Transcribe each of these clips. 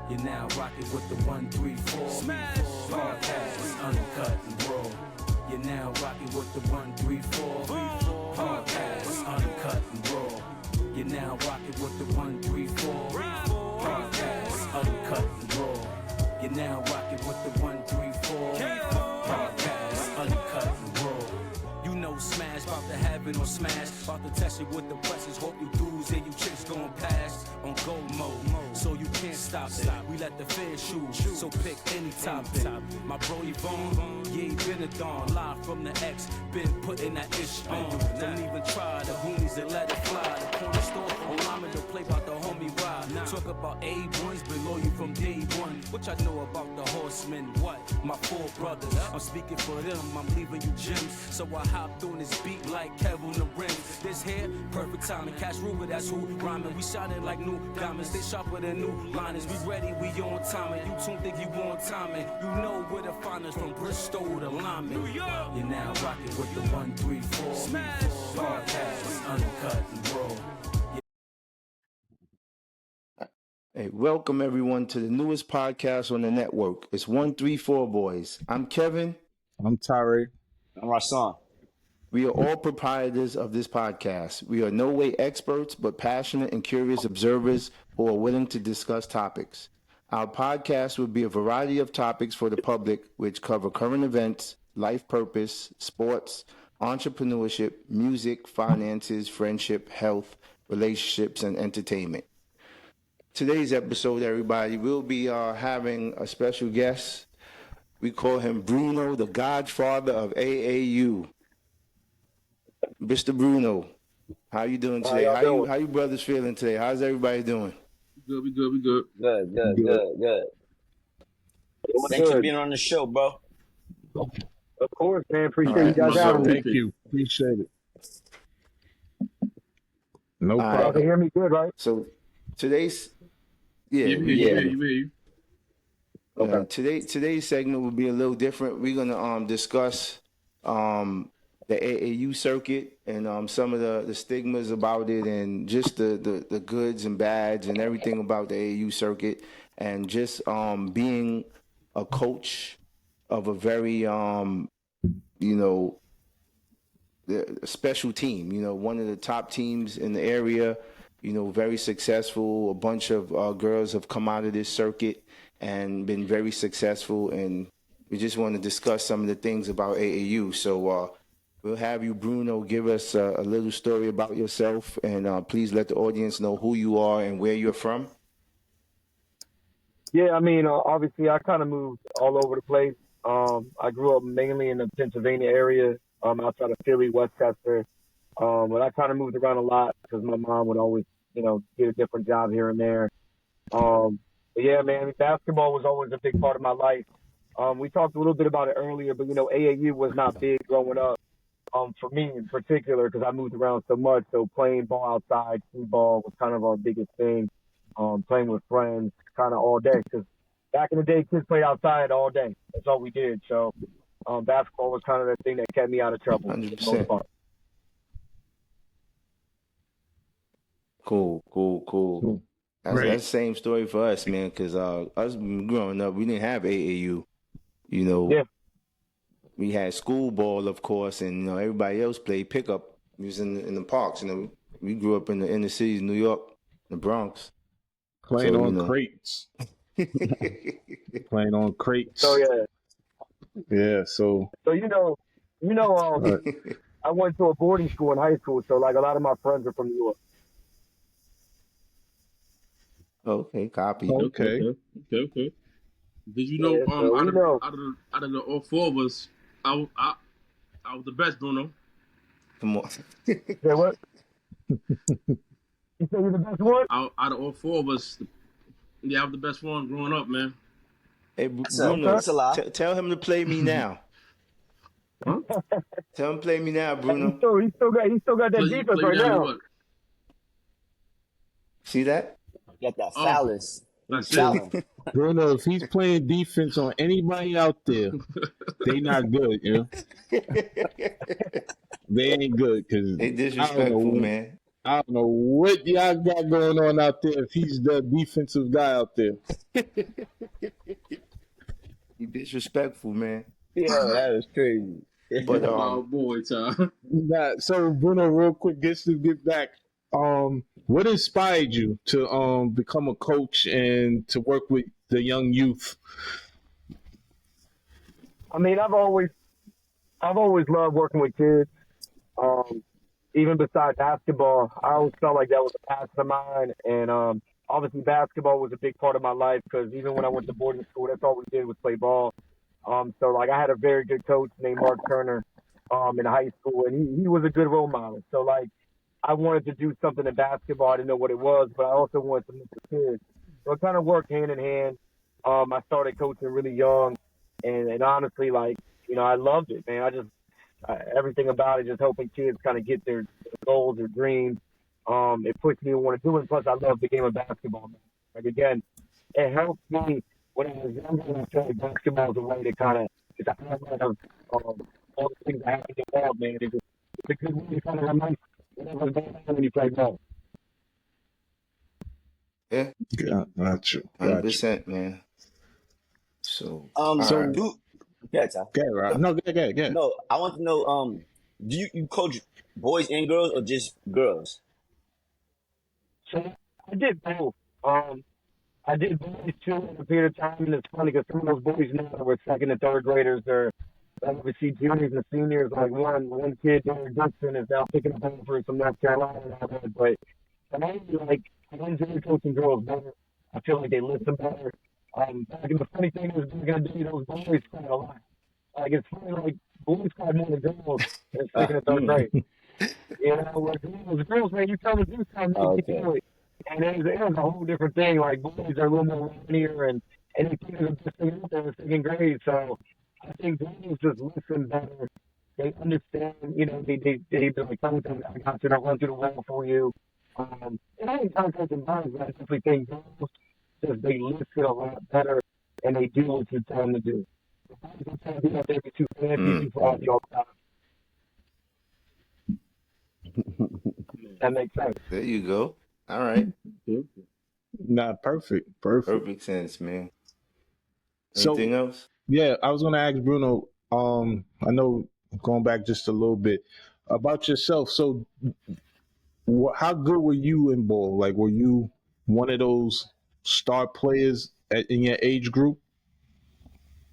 You're now rocking with the 134 Smash Podcast, uncut and raw. You're now rocking with the 134 Podcast, uncut and raw. You're now rocking with the 134 Podcast, uncut and raw. You're now rocking with the 134 Podcast, uncut and raw. You know Smash, about to have it on Smash, about to test it with the presses. Hope you dudes and you chicks going past on go mode, so you can't stop it. We let the fans shoot, so pick any topic. My bro Yvonne, yeah, been a dawn, live from the X, been putting that ish on. Don't even try the hoonies that let it fly. The corner store on Lyman, don't play about the homie ride. Talk about A1s, been loyal from day one. What y'all know about the horsemen? What? My four brothers, I'm speaking for them, I'm leaving you gems. So I hopped on this beat like Kevin the Rim. This here, perfect timing. Cash Ruger, that's who rhyming. We shining like new diamonds. They sharper than new liners. We ready, we on timing. You tune think you on timing. You know where to find us from Bristol to Lyman. You're now rocking with the 134 Smash Podcast, uncut and raw. Hey, welcome everyone to the newest podcast on the network. It's 134 Boys. I'm Kevin. I'm Tyree. I'm Rasan. We are all proprietors of this podcast. We are no way experts, but passionate and curious observers who are willing to discuss topics. Our podcast will be a variety of topics for the public, which cover current events, life purpose, sports, entrepreneurship, music, finances, friendship, health, relationships, and entertainment. Today's episode, everybody, we'll be having a special guest. We call him Bruno, the godfather of AAU. Mr. Bruno, how you doing today? How you brothers feeling today? How's everybody doing? Good, we good. Good. Thanks for being on the show, bro. Of course, man. Appreciate you guys having me. Thank you. Appreciate it. No All problem. Y'all can hear me good, right? So today's You. Okay. Today's segment will be a little different. We're gonna discuss the AAU circuit and some of the stigmas about it, and just the goods and bads and everything about the AAU circuit, and just being a coach of a very special team, one of the top teams in the area, very successful. A bunch of girls have come out of this circuit and been very successful, and we just want to discuss some of the things about AAU. So we'll have you, Bruno, give us a little story about yourself, and please let the audience know who you are and where you're from. Yeah, I mean, obviously, I kind of moved all over the place. I grew up mainly in the Pennsylvania area, outside of Philly, Westchester. But I kind of moved around a lot because my mom would always, get a different job here and there. But yeah, man, basketball was always a big part of my life. We talked a little bit about it earlier, but, AAU was not big growing up. For me in particular, because I moved around so much. So playing ball outside, football was kind of our biggest thing. Playing with friends kind of all day. Because back in the day, kids played outside all day. That's all we did. So basketball was kind of the thing that kept me out of trouble. 100%. Cool. That's the same story for us, man, because us growing up, we didn't have AAU, Yeah. We had school ball, of course, and everybody else played pickup. We was in the parks. We grew up in the inner cities, New York, the Bronx. Playing on crates. Playing on crates. So yeah. Yeah. So I went to a boarding school in high school, so like a lot of my friends are from New York. Okay, copy. okay. Did you know? Yeah, so out of the all four of us, I was the best, Bruno. Come on. Say what? You say you're the best one? Out of all four of us, I was the best one growing up, man. Hey, Bruno, tell him to play me now. Huh? Tell him to play me now, Bruno. He still got that defense right now. What? See that? Got that phallus. That's it. Bruno, if he's playing defense on anybody out there, they not good, They ain't good because They disrespectful, man. I don't know what y'all got going on out there if he's the defensive guy out there. You disrespectful, man. Yo, that was crazy. But My boy, child. Nah, so Bruno, real quick, just to get back, what inspired you to become a coach and to work with the young youth? I mean, I've always loved working with kids. Even besides basketball, I always felt like that was a passion of mine. And obviously, basketball was a big part of my life because even when I went to boarding school, that's all we did was play ball. So like I had a very good coach named Mark Turner in high school, and he was a good role model. So like I wanted to do something in basketball. I didn't know what it was, but I also wanted to meet the kids. So it kind of worked hand in hand. I started coaching really young, and honestly, like I loved it, man. Everything about it, just helping kids kind of get their goals, their dreams. It pushed me to want to do it. Plus, I love the game of basketball, man. Like again, it helped me when I was younger. I felt like basketball was a way to kind of it's a outlet of all the things that happened in the world, man. It's a good way to kind of remind whatever's going on when you play ball. yeah, Got you. 100%, man. So, So right. yeah, Ty. Okay, right. No, yeah. No, I want to know, do you coach boys and girls or just girls? So I did both. I did boys too in a period of time, and it's funny because some of those boys now were second and third graders. They're obviously juniors and seniors. Like one kid, Derek Dixon, is now picking up over from North Carolina. But I enjoy coaching girls better. I feel like they listen better. And the funny thing is, back in the day, those boys cried a lot. Like it's funny, like boys cried more than girls in second and third grade. Like girls, man, you tell them to do something, they can do it. And it was a whole different thing. Like boys are a little more linear and they think of the best thing out there in second grade. So I think girls just listen better. They understand, they like, I got you, I'll run through the wall for you. And I think contact and bounds, I simply think girls just they listen a lot better and they do what you tell them to do. Too fancy, too flashy all the time. That makes sense. There you go. All right. Nah, perfect. Perfect sense, man. Anything else? Yeah, I was gonna ask Bruno. I know going back just a little bit about yourself. So, how good were you in ball? Like, were you one of those star players in your age group?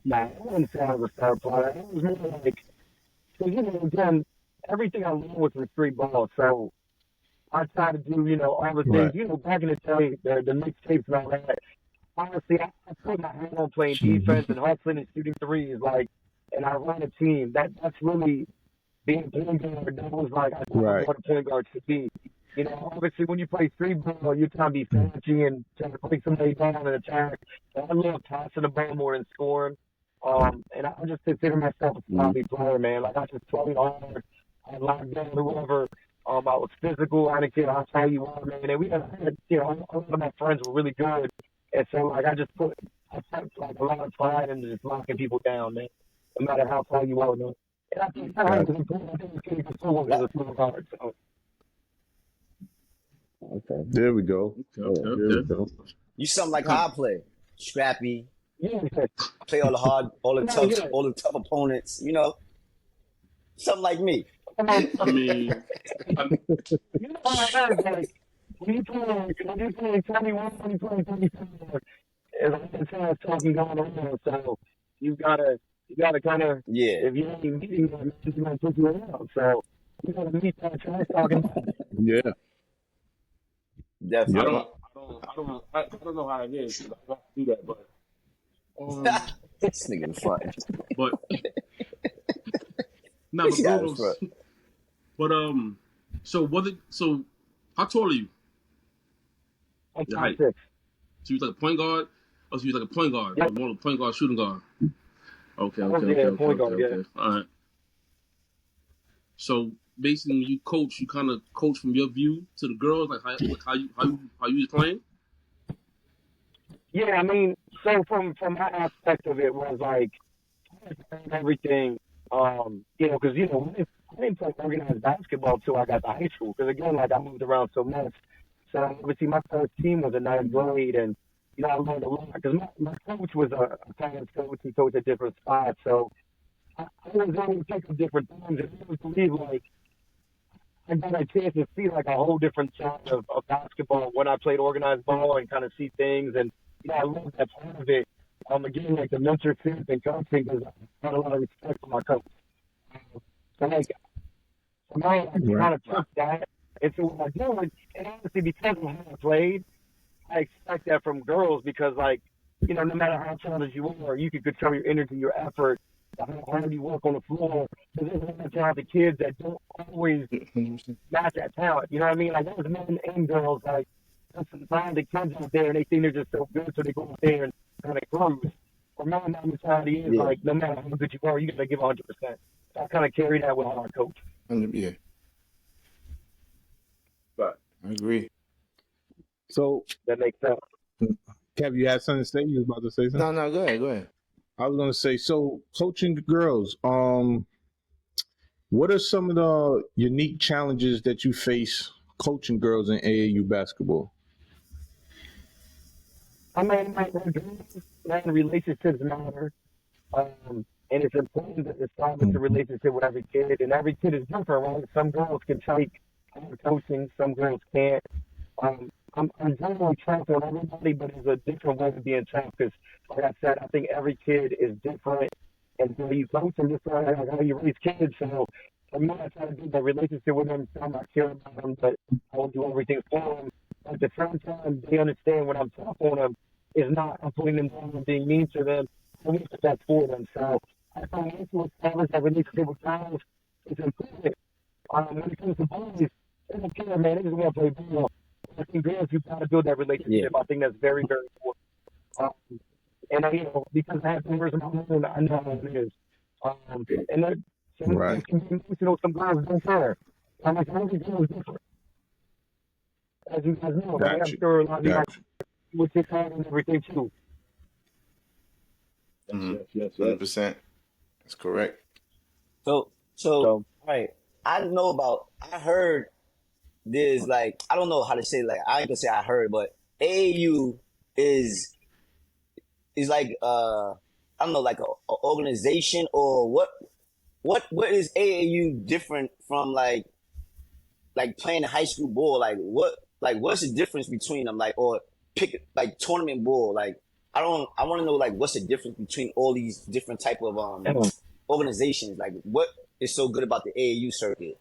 Nah, I wouldn't say I was a star player. It was more like, because, again, everything I learned was with street ball. So I tried to do, all the things, Right. Back in the day, the mixtapes and all that. Honestly, I put my hand on playing defense and hustling and shooting threes, like, and I run a team. That's really being a point guard. That was like, I thought what a point guard should be. Obviously, when you play street ball, you're trying to be fancy and trying to play somebody down and attack. And I love passing the ball more than scoring. And I just consider myself a sloppy player, man. Like, I just played hard. I locked down whoever. I was physical. I didn't care how tall you are, man. And we had, a lot of my friends were really good. And so, like, I put like a lot of pride into just locking people down, man. No matter how tall you are, man. And I think it's important. I think it's getting control as a small guard. So. Okay. There we go. Okay. You something like how I play. Scrappy. Yeah. Play all the tough opponents, Something like me. I mean, like, when you play 21, when you play 24, it's kind of talking going on. So you gotta kind of, if you ain't meeting them, it's gonna put you around. So you gotta meet that trash talking. Yeah. Definitely. I don't know how it is. I don't have to do that, but This nigga is fun. but no, but Yeah, Bruno's, but so how tall are you? Your height. So you like a point guard? Oh, so you like a point guard, Yep. or more of a point guard, shooting guard. Okay. Point guard, yeah. All right. So basically, when you coach, you kind of coach from your view to the girls, like how you was playing. Yeah, I mean, so from my aspect of it was like everything, because I didn't play organized basketball until I got to high school because again, like I moved around so much. So obviously my first team was in ninth grade, and I learned a lot because my coach was a college coach. He coached at different spots, so I was able to pick up different things. And I always believe like I got a chance to see like a whole different side of basketball when I played organized ball and kind of see things. And I love that part of it. Again, like the mentorship and coaching because I had a lot of respect for my coach. So like, for me, I Right. kind of took that into what I do. And honestly, because of how I played, I expect that from girls because like, no matter how talented you are, you can control your energy, your effort, how hard you work on the floor. There's a lot of talented kids that don't always 100%. match that talent. You know what I mean? Like there's men and girls like there's some talented kids out there and they think they're just so good, so they go out there and kind of cruise. Or my mentality is like no matter how good you are, you gotta give 100%. So I kind of carry that with our coach. Yeah, But I agree. So, That makes sense. Kev, you had something to say? You was about to say something? No, go ahead. I was going to say, so coaching the girls, what are some of the unique challenges that you face coaching girls in AAU basketball? I mean, relationships matter. And it's important to establish a relationship with every kid, and every kid is different, right? Some girls can take coaching, some girls can't. I'm generally trained on everybody, but it's a different way of being trained because, like I said, I think every kid is different, and how you coach them just like how you raise kids. So for me, I try to build that relationship with them, tell them I care about them, but I will do everything for them. At the same time, they understand when I'm tough on them is not I'm putting them down and being mean to them. I want the best for them. So I think once you establish that relationship with girls, it's important. When it comes to boys, they don't care, man. They just want to play ball. I think girls, you got to build that relationship. I think that's very, very important. And because I have members of my own, I know how it is. And that some Right. girls can be emotional, some girls don't care. And like every girl is different. As you guys know, right? I'm Gotcha. sure a lot of you guys Gotcha. with your time and everything too. yes. 100%. That's correct. So all right. I heard there's like I don't know how to say I ain't gonna say I heard, but AAU is like I don't know like a organization or what is AAU different from like playing high school ball? What's the difference between them or pick like tournament ball? I want to know what's the difference between all these different type of organizations? What is so good about the AAU circuit?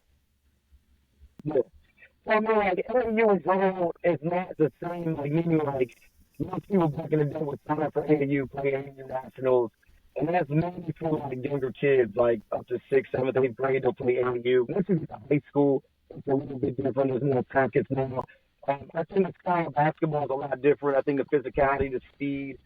Yeah. I mean, like, AAU in general is not the same, meaning, most people back in the day would sign up for AAU, play AAU Nationals, and that's mainly for, younger kids, up to 6th, 7th, 8th grade, they'll play AAU. Once you get to high school, it's a little bit different. There's more practice now. I think the style of basketball is a lot different. I think the physicality, the speed,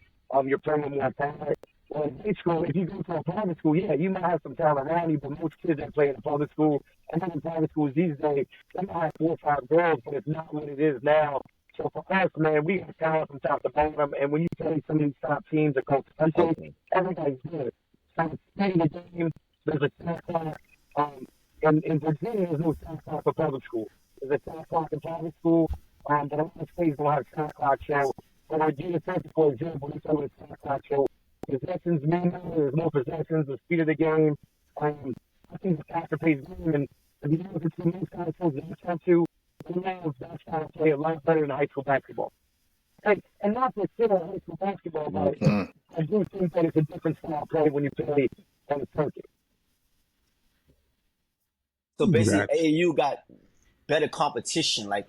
you're playing more talent. Well, in high school, if you go to a private school, yeah, you might have some talent around you, but most kids that play in a public school, and then in private schools these days, they might have 4 or 5 girls, but it's not what it is now. So for us, man, we have talent from top to bottom, and when you play some of these top teams across the country, everybody's good. So it's playing the game, there's a shot clock. In Virginia, there's no shot clock for public school. There's a shot clock in private school, but a lot of states don't have a shot clock show. For Virginia Tech, for example, they have a shot clock show. Possessions matter, there's more possessions, the speed of the game. I think the faster paced game, and if you look at some of these kind of things that you tend to, they have basketball play a lot better than high school basketball. And not to sit on high school basketball, but I do think that it's a different style of play when you play on the circuit. So basically, Gotcha. AAU got better competition. Like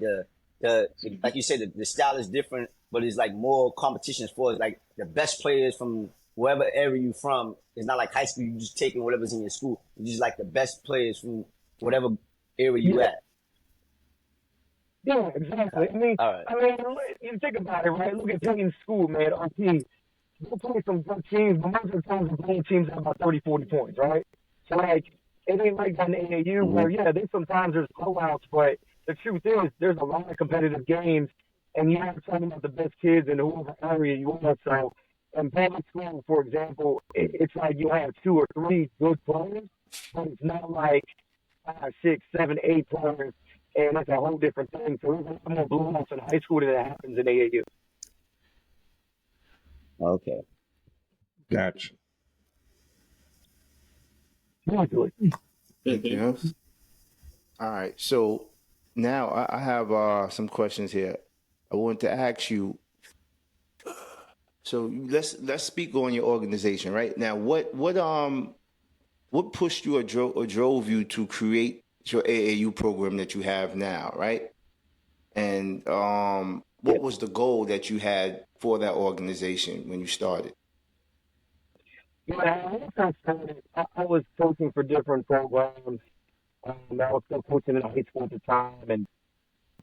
like you said, the style is different, but it's more competition as far as the best players from wherever area you from. It's not like high school. You just taking whatever's in your school. You just the best players from whatever area you at. Yeah, exactly. You think about it, right? Look at playing school, man. Our team, they'll play some good teams, but most of the times we're playing teams that have about 30, 40 points, right? So, it ain't like that in AAU where, sometimes there's blowouts, but the truth is there's a lot of competitive games, and you're not talking about the best kids in whoever area you are. So, in public school, for example, it's you have 2 or 3 good players, but it's not 5, 6, 7, 8 players, and that's a whole different thing. So there's a lot more blowouts in high school than that happens in AAU. Okay. Gotcha. Usually. Anything else? All right. So now I have some questions here. I want to ask you. So let's speak on your organization right now. What pushed you or drove you to create your AAU program that you have now, right? And what was the goal that you had for that organization when you started? Yeah, I was coaching for different programs. I was still coaching in high school at the time, and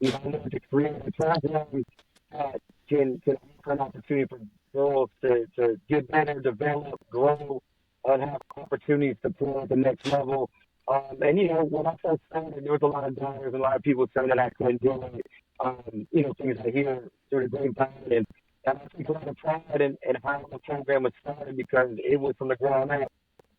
I wanted to create a program that can offer an opportunity for girls to get better, develop, grow, and have opportunities to play at the next level. And when I first started, there was a lot of doubters, a lot of people saying that I couldn't do it. Things I hear through the grapevine, and I take a lot of pride in how the program was started because it was from the ground up.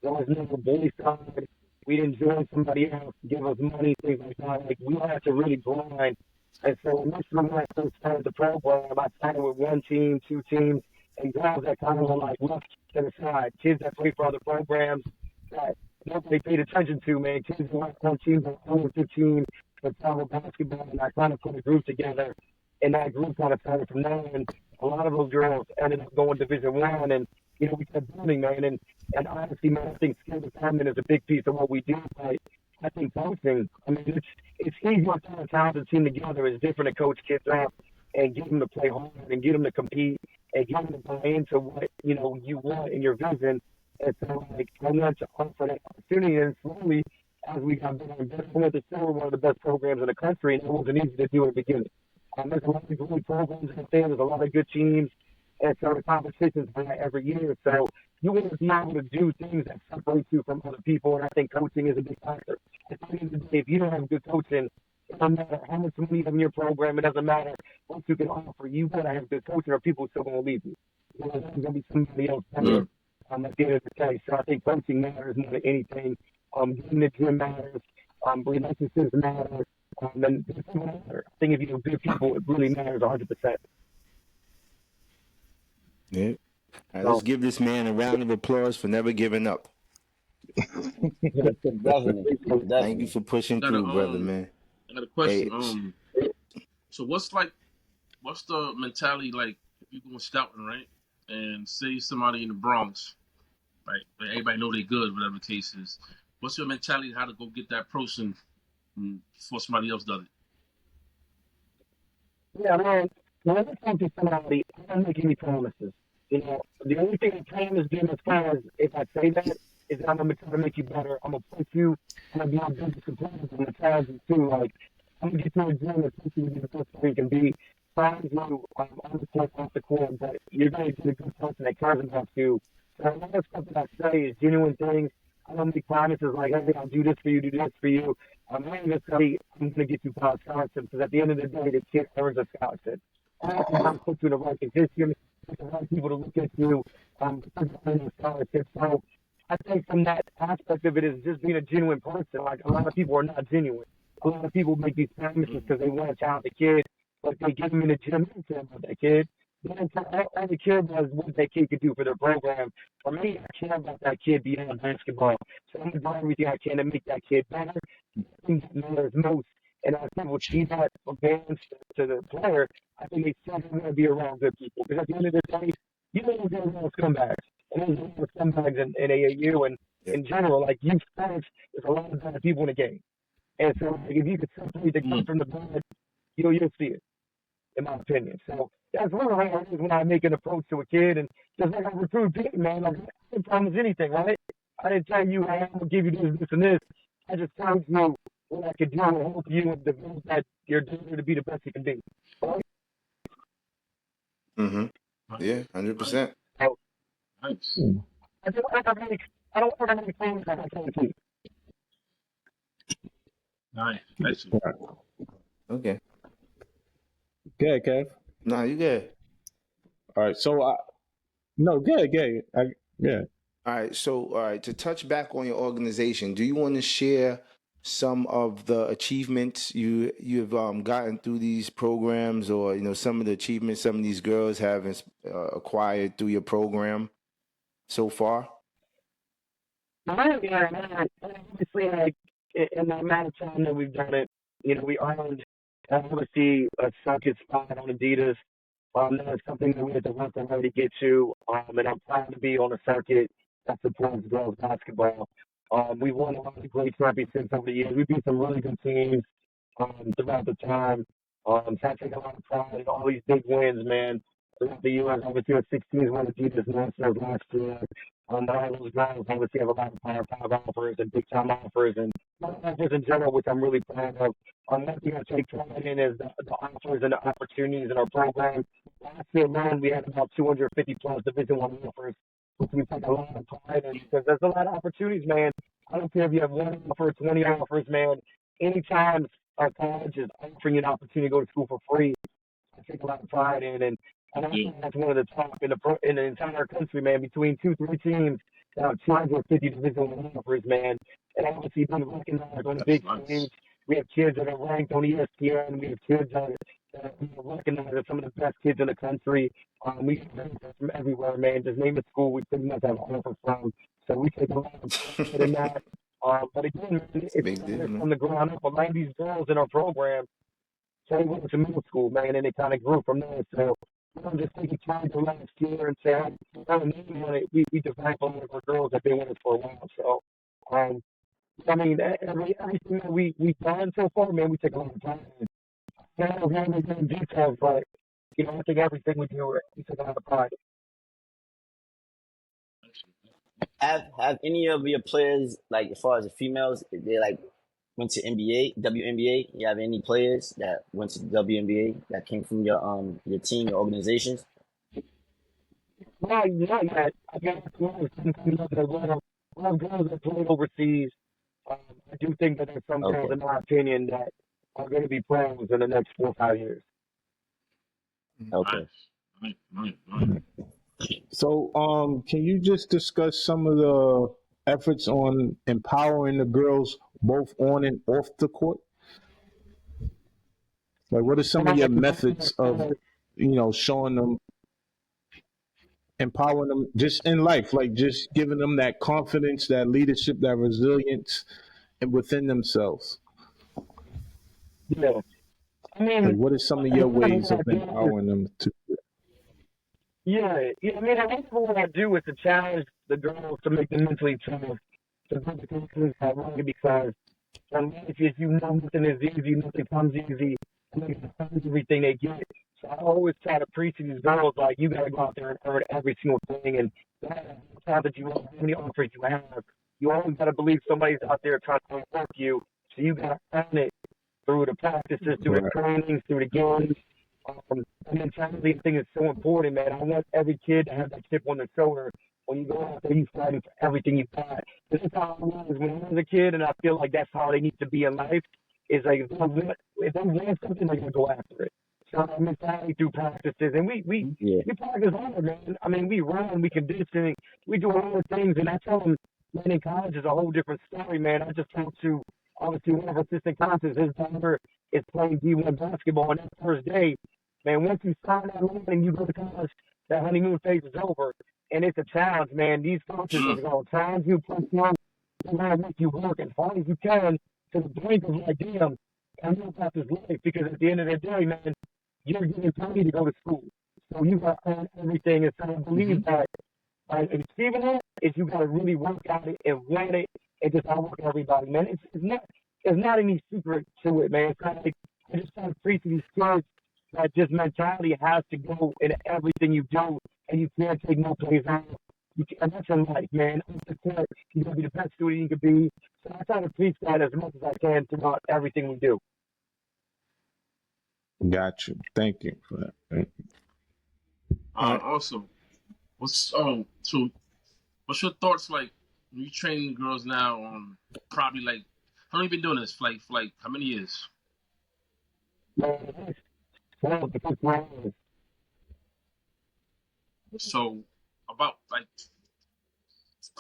There was never boy side. We didn't join somebody else, give us money, things like that. Like we had to really grind. And so initially when I first started the program, I started with one team, two teams, and girls that kind of were like left to the side. Kids that played for other programs that nobody paid attention to, man. Kids who went on teams at 15 for travel basketball, and I kind of put a group together, and that group kind of started from there. And a lot of those girls ended up going to Division One, and we kept building, man. And honestly, man, I think skill development is a big piece of what we do. But I think coaching, I mean, it's easier to put a talented team together. It's different to coach kids up and get them to play hard and get them to compete and get them to buy into what you want in your vision. And so, like, I wanted to offer that opportunity, and slowly, as we got better and better, we went to still one of the best programs in the country, and it wasn't easy to do at the beginning. There's a lot of great programs out there. There's a lot of good teams, and so the competition's been every year. So you want to be able to do things that separate you from other people, and I think coaching is a big factor. At the end of the day, if you don't have good coaching, it doesn't matter how much money in your program. It doesn't matter what you can offer. You gotta have good coaching, or people are still gonna leave you. There's gonna be somebody else better at the end of the day. So I think coaching matters more than anything. Getting the gym matters. Relationships matter. And it's matter. I think if you have good people, it really matters 100%. Yeah. All right, let's give this man a round of applause for never giving up. Definitely. Thank you for pushing through, brother, man. I got a question. So what's the mentality like if you go scouting, right? And say somebody in the Bronx, right? Like everybody know they good, whatever the case is. What's your mentality how to go get that person before somebody else does it? Yeah, man. When I talk to somebody, I don't make any promises. The only thing I promise them as far as if I say that is that I'm going to try to make you better. I'm going to push you, and I'm going to be on business components. I'm going to tell you too, like, I'm going to get you a gym and push you to be the best player you can be. Find you on the court, off the court, but you're going to be a good person that cares about you. So a lot of stuff that I say is genuine things. I don't make promises like, hey, I'll do this for you, do this for you. I'm not even saying I'm going to get you college scholarships because at the end of the day, the kid earns a scholarship. I have to put you in the right position, get the right people to look at you, earn a scholarship. So I think from that aspect of it is just being a genuine person. Like a lot of people are not genuine. A lot of people make these promises because they want a talented kid, but they give them in the gym. They don't care about that kid. All they care about is what that kid can do for their program. For me, I care about that kid beyond basketball. So I'm going to do everything I can to make that kid better. I think that matters most. And I think we'll see that advance to the player. I think they still going to be around good people. Because at the end of the day, you know there's a lot of scumbags. And there's a lot of scumbags in AAU and in general. Like youth sports, there's a lot of bad people in the game. And so like, if you could separate the good from the bad, you'll see it, in my opinion. So that's one of the ways when I make an approach to a kid. And just like I recruit people, man, like, I didn't promise anything, right? I didn't tell you, hey, I'm going to give you this, and this. I just told you what I could do to help you and develop that your daughter to be the best you can be. Right? Yeah, 100%. So, nice. I don't want to make things that I can't keep. Nice. Okay. Good, Kev. No, you good. All right. So, good. Yeah. All right. So, to touch back on your organization, do you want to share some of the achievements you've gotten through these programs, or some of the achievements some of these girls have acquired through your program so far? Yeah, obviously, like in the amount of time that we've done it, we earned obviously a second spot on Adidas. That's something that we had to work hard to get to. And I'm proud to be on a circuit that supports girls basketball. We won a lot of great championships over the years. We beat some really good teams throughout the time. So I take a lot of pride in all these big wins, man. Throughout the years, obviously, our 16s won Adidas Masters last year. All those guys obviously have a lot of Power 5 offers and big time offers and offers in general, which I'm really proud of. One thing I take pride in is the offers and the opportunities in our program. Last year alone, we had about 250 plus Division One offers, which we take a lot of pride in because there's a lot of opportunities, man. I don't care if you have one offer, 20 offers, man. Anytime our college is offering you an opportunity to go to school for free, I take a lot of pride in, and I think that's one of the top in the entire country, man. Between 2-3 teams that have 250 Division One offers, man, and obviously being recognized on the big stage. We have kids that are ranked on ESPN. We have kids that are recognized as some of the best kids in the country. We have from everywhere, man. Just name a school, we pretty much have offers from. So we take a lot of pride in that. But again, it's from the ground up. A lot of these girls in our program, so they went to middle school, man, and it kind of grew from there. So I'm just taking time to last year and say, we developed a lot of our girls that have been with us for a while. So, I mean, everything that we've done so far, man, we take a lot of time. I don't have any details, but, I think everything we do, we take a lot of pride. Have any of your players, like as far as the females, they like went to NBA, WNBA? You have any players that went to WNBA that came from your team, your organizations? Not yet. I got a lot of girls that played overseas. I do think that there's some girls, in my opinion, that are going to be pros in the next 4 or 5 years. Okay. Right. So, can you just discuss some of the efforts on empowering the girls both on and off the court? Like, what are some of your methods of, showing them, empowering them just in life, like just giving them that confidence, that leadership, that resilience, and within themselves? Yeah. I Like, mean, what are some of your ways of empowering them to? Yeah, I mean, I think what I do is to challenge the girls to make them mentally tough, to put the confidence that way because in life, if nothing is easy, nothing comes easy, and they can find everything they get. So I always try to preach to these girls, like, you got to go out there and earn every single thing, and the time that you have, how many offers you have, you always got to believe somebody's out there trying to work you, so you got to earn it through the practices, through the trainings, through the games. The mentality thing is so important, man. I want every kid to have that chip on their shoulder. When you go out there, you fighting for everything you got. This is how I was when I was a kid, and I feel like that's how they need to be in life. Is like if they want something, they're gonna go after it. So that mentality through practices, and we practice hard, man. I mean, we run, we conditioning, we do all the things, and I tell them, man, in college is a whole different story, man. I just talked to obviously one of our assistant coaches. His daughter is playing D1 basketball, and that first day. Man, once you sign that line and you go to college, that honeymoon phase is over. And it's a challenge, man. These coaches are going to challenge you, push you, they're going to make you work as hard as you can to the brink of like, damn, I know about this life because at the end of the day, man, you're getting paid to go to school. So you got to earn everything. And so I believe that achieving it is you got to really work at it and want it and just outwork everybody, man. It's not any secret to it, man. It's kind of like, I just try to preach to these kids that just mentality has to go in everything you do, and you can't take no plays out. And that's in life, man. You gotta be the best student you can be. So I try to preach that as much as I can throughout everything we do. Got you. Thank you for that. Thank you. Also, so what's your thoughts like when you train girls now? Probably like how long you been doing this? For like how many years? So about like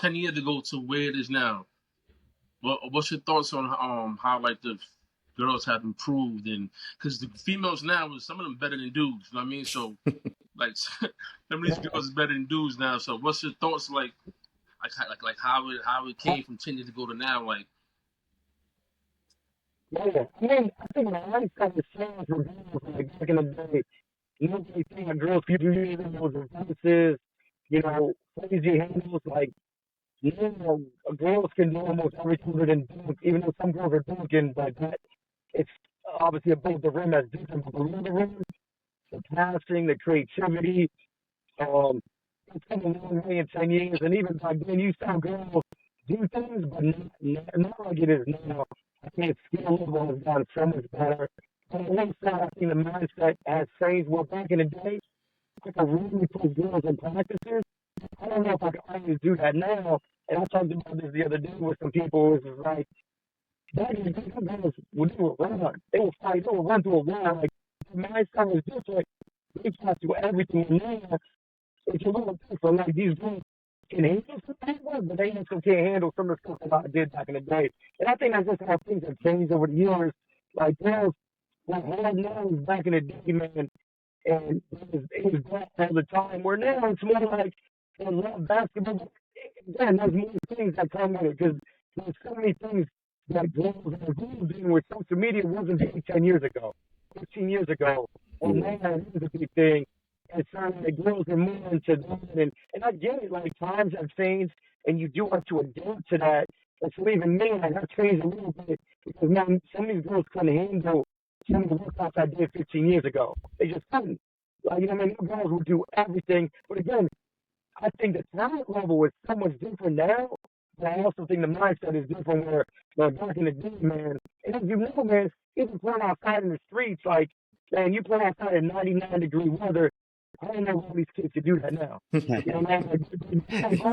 10 years ago to where it is now. What's your thoughts on how like the girls have improved, and because the females now, some of them better than dudes. You know what I mean? So like some of these girls is better than dudes now. So what's your thoughts like how it came from 10 years ago to now? Like Yeah, I mean, I think the lifestyle has changed for girls. Like back in the day, nobody thought girls could do anything. Those advances, crazy handles. Like now, girls can do almost everything other than dunk. Even though some girls are dunking, but that it's obviously above the rim that's different. But below the rim, the passing, the creativity, um, it's come a long way in 10 years. And even back then, you saw girls do things, but not like it is now. I think skill level has gotten so much better. But at least I think the mindset has changed. Well, back in the day, I could really push girls in practices. I don't know if I can always do that now. And I talked about this the other day with some people. It was like, back in the day, some girls would do a run. They would fight, they would run through a wall. Like, the mindset was different. They tried to do everything. And now, it's a little different. Like, these girls can handle some things, but they also can't handle some of the stuff that I did back in the day. And I think that's just how things have changed over the years. Like, girls were hard nosed back in the day, man. And it was that all the time. Where now it's more like they love basketball. Again, there's more things that come with it because there's so many things that girls are involved in where social media wasn't big 10 years ago, 15 years ago. And now it is a big thing. And so the girls are more into that. And I get it, like times have changed and you do have to adapt to that. And so even me, like, I've changed a little bit because now some of these girls couldn't handle some of the workouts I did 15 years ago. They just couldn't. Like, I mean, girls will do everything. But again, I think the talent level is so much different now. But I also think the mindset is different where back in the day, man, and as you know, man, even playing outside in the streets, like, man, you play outside in 99-degree weather. I don't know how these kids could do that now. You know what I mean?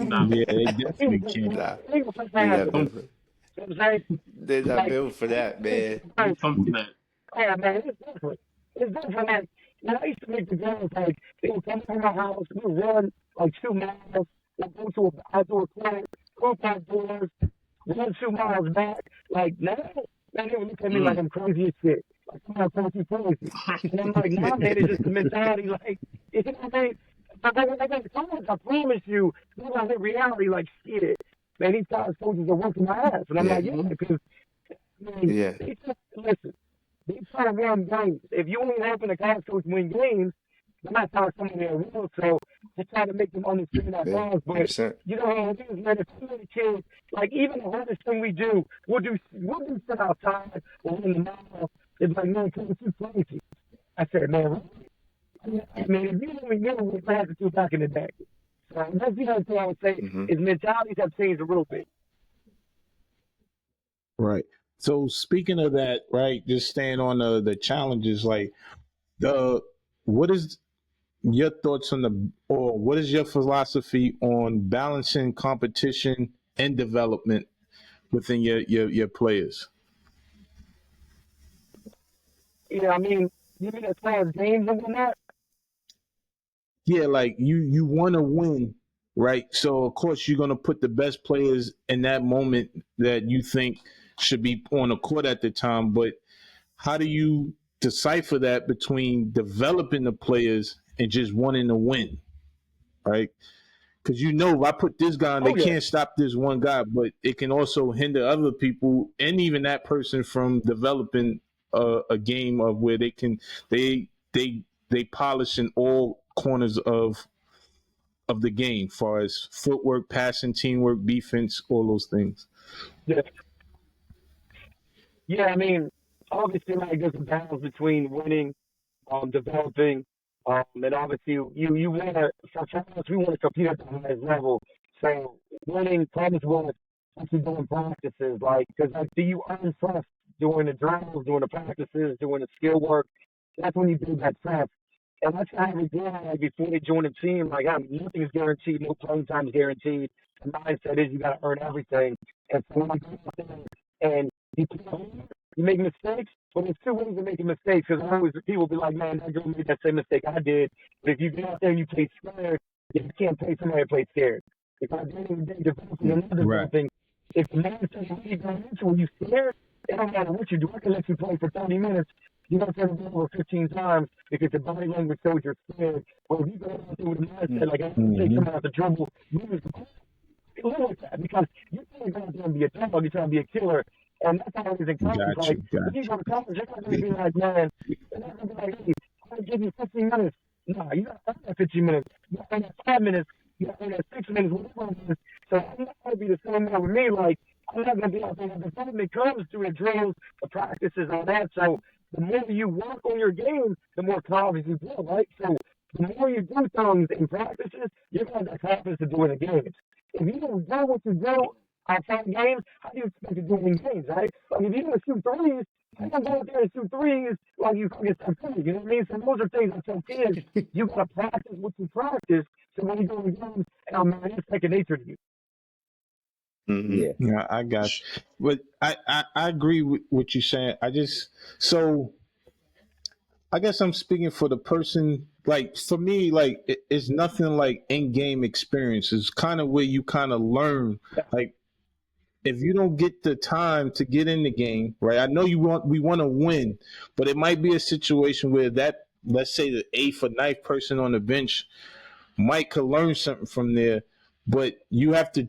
nah, Yeah, they definitely can. Nah, They were playing they're not out. built I'm, for, You know what I'm saying? they're not Like, built for that, man. I'm pumping that. yeah, man, it's different. It's different. Like, I used to make the girls, like, they would come to my house, we would run, like, 2 miles, we'd go to an outdoor court, hoop outdoors, run 2 miles back. Like, now, man, they would look at me like Mm. I'm crazy as shit. Like, I'm not crazy. And I'm like, nah, man, it's just the mentality, like, you know what I mean? But when I get to college, I promise you, then I hit reality, like, shit. Man, these college coaches are working my ass. And I'm Yeah, like, yeah, because, I mean, yeah. they just, listen, they try to win games. If you ain't helping the college coach win games, they're not trying to come in there real. So they try to make them understand that Yeah, balance. But 100%. you know how it is, man. If some of the kids, like even the hardest thing we do, we'll do sit outside or in the mall. It's like, man, come you crazy. I said, man, really? I mean, if you only knew what we had to do back in the day. So that's the other thing I would say Hmm. is mentalities have changed a little bit. Right. So speaking of that, right, just staying on the challenges, like the what is your thoughts on or what is your philosophy on balancing competition and development within your players? Yeah, I mean, you mean as far as games and whatnot? Yeah, like you want to win, right? So of course you're gonna put the best players in that moment that you think should be on the court at the time. But how do you decipher that between developing the players and just wanting to win, right? Because if I put this guy on, they Oh yeah, can't stop this one guy, but it can also hinder other people and even that person from developing a game of where they polish in all corners of the game, far as footwork, passing, teamwork, defense, all those things. yeah. Yeah, I mean, obviously, like there's a balance between winning, developing, and obviously you want to. For us, we want to compete at the highest level. So winning comes with actually doing practices, like because like, do you earn trust doing the drills, doing the practices, doing the skill work? That's when you build that trust. And that's how every guy, like before they join the team, like nothing is guaranteed, no playing time is guaranteed. The mindset is you got to earn everything. And so when you go out there and you make mistakes, but there's two ways of making mistakes. Because always people be like, man, that girl made that same mistake I did. But if you get out there and you play scared, you can't play somebody to play scared. If I did it, developing and not Right. developing, If the man says you going into it, you scared, it don't matter what you do. I can let you play for 30 minutes. You don't turn the ball over 15 times because the body language shows you're scared. But if you go out there with a mindset, like, I'm going to take someone out the dribble, lose the ball, live with that because you can't go out there and be a dog, you're trying to be a killer. And that's how it is in college. Like, when you go to college, you're not going to be like, man, you're not going to be like, hey, I'm going to give you 15 minutes. No, you got to earn that 15 minutes. You got to earn that 5 minutes. You got to earn that 6 minutes, whatever it is. So I'm not going to be the same way with me. Like, I'm not going to be out there. The development comes through the drills, the practices, all that. So the more you work on your game, the more confidence you build, right? So the more you do things in practices, you're going to have that confidence to do it in games. If you don't do what you do outside games, how do you expect to do it in games, right? Like, if you don't shoot threes, you don't go out there and shoot threes like you get some threes. You know what I mean? So those are things I tell kids. You got to practice what you practice. So when you go in games, man, it's second nature to you. Mm-hmm. Yeah, I got you. But I agree with what you're saying. I guess I'm speaking for the person. Like, for me, like, it's nothing like in-game experience. It's kind of where you kind of learn. Like, if you don't get the time to get in the game, right? I know we want to win, but it might be a situation where that, let's say, the 8th or 9th person on the bench might could learn something from there, but you have to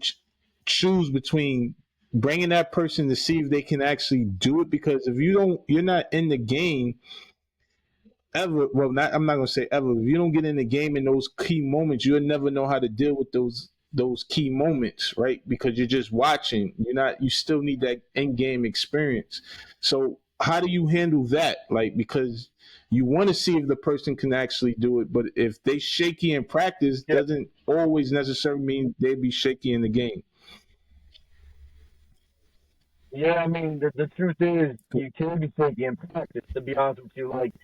choose between bringing that person to see if they can actually do it. Because if you're not in the game ever. Well, I'm not gonna say ever. If you don't get in the game in those key moments, you'll never know how to deal with those key moments, right? Because you're just watching. You still need that in-game experience. So how do you handle that? Like, because you want to see if the person can actually do it, but if they shaky in practice, doesn't always necessarily mean they be shaky in the game. Yeah, I mean, the truth is, you can be shaky in practice, to be honest with you. Like